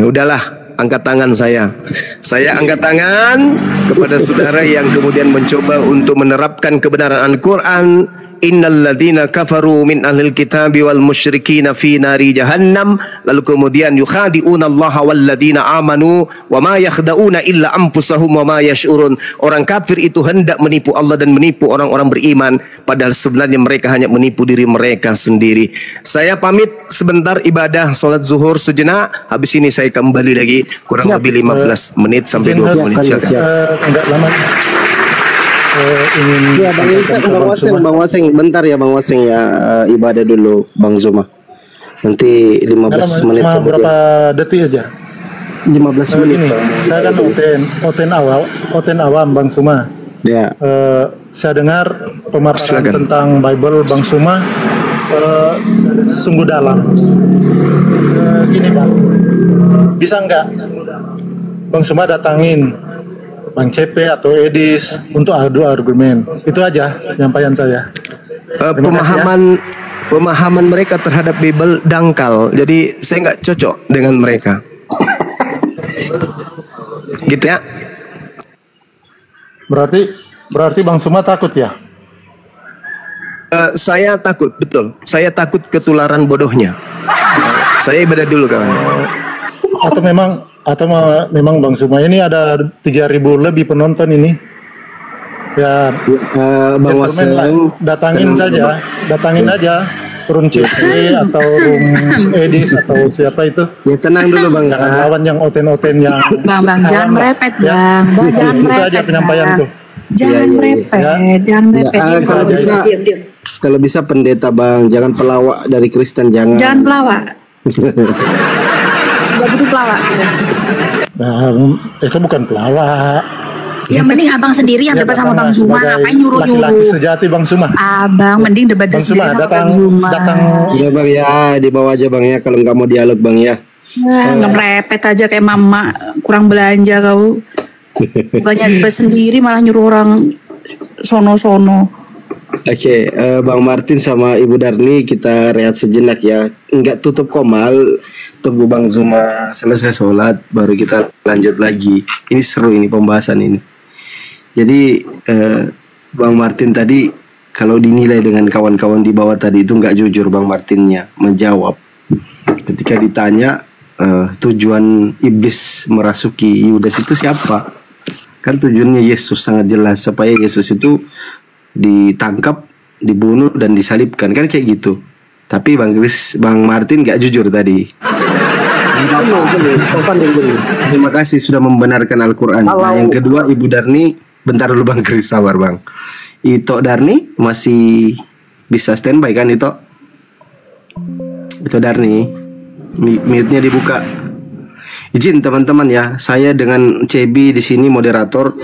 Udahlah, angkat tangan saya. Saya angkat tangan kepada saudara yang kemudian mencoba untuk menerapkan kebenaran Al-Quran. Innal ladzina kafaru min ahlil kitabi wal musyrikina fi nari jahannam. Lalu kemudian yukhadi'una Allah wal ladzina amanu wa ma yakhda'una illa anfusahum wa ma yash'urun. Orang kafir itu hendak menipu Allah dan menipu orang-orang beriman, padahal sebenarnya mereka hanya menipu diri mereka sendiri. Saya pamit sebentar ibadah salat zuhur sejenak. Habis ini saya kembali lagi kurang lebih 15 menit sampai 20 menit. Enggak lama. Ya Bang Waseng, bentar ya Bang Waseng ya, ibadah dulu Bang Zuma. Nanti 15 menit cuma kemudian. Berapa detik aja? 15 menit. Ini, saya kan oten awam Bang Suma. Ya. Saya dengar pemaparan tentang Bible Bang Suma sungguh dalam. Gini Bang, bisa nggak Bang Suma datangin Bang CP atau Edis untuk adu argumen? Itu aja penyampaian saya. Pemahaman mereka terhadap Bible dangkal, jadi saya nggak cocok dengan mereka. Gitu ya. Berarti Bang Suma takut ya? Saya takut, betul. Saya takut ketularan bodohnya. Saya ibadah dulu kawan. Atau memang Bang Suma ini ada 3.000 lebih penonton ini. Ya, Bang Waseng, datangin aja room CC atau room Edis atau siapa itu. Ya tenang dulu Bang. Jangan lawan yang oten-oten yang Bang jangan merepet ya. Bang. Jangan Itu merepet. aja penyampaianku. Jangan merepet, jangan merepet. Kalau bisa pendeta Bang, jangan pelawak dari Kristen, jangan. Jangan pelawak. Gak butuh pelawak. Nah, itu bukan pelawak. Yang mending abang sendiri yang debat sama Bang Zuma. Ngapain nyuruh-nyuruh? Laki-laki sejati Bang Suma. Abang mending debat Bang sendiri Suma sama Bang Zuma. datang. Iya Bang ya, dibawa aja Bang ya kalau nggak mau dialog Bang ya. Nggak merepet aja kayak mama, kurang belanja kau. Bukannya debat sendiri malah nyuruh orang sono-sono. Oke, Bang Martin sama Ibu Darni kita rehat sejenak ya. Enggak tutup komal, tunggu Bang Zuma selesai sholat baru kita lanjut lagi. Ini seru ini pembahasan ini. Jadi Bang Martin tadi kalau dinilai dengan kawan-kawan di bawah tadi itu enggak jujur Bang Martinnya menjawab. Ketika ditanya tujuan iblis merasuki Yudas itu siapa? Kan tujuannya Yesus sangat jelas, supaya Yesus itu ditangkap, dibunuh dan disalibkan, kan kayak gitu. Tapi Bang Martin gak jujur tadi. Terima kasih sudah membenarkan Al-Quran. Nah, yang kedua Ibu Darni, bentar dulu Bang Kris, sabar Bang. Ito Darni masih bisa standby kan Ito? Ito Darni, mute-nya dibuka. Izin teman-teman ya, saya dengan Cebi di sini moderator.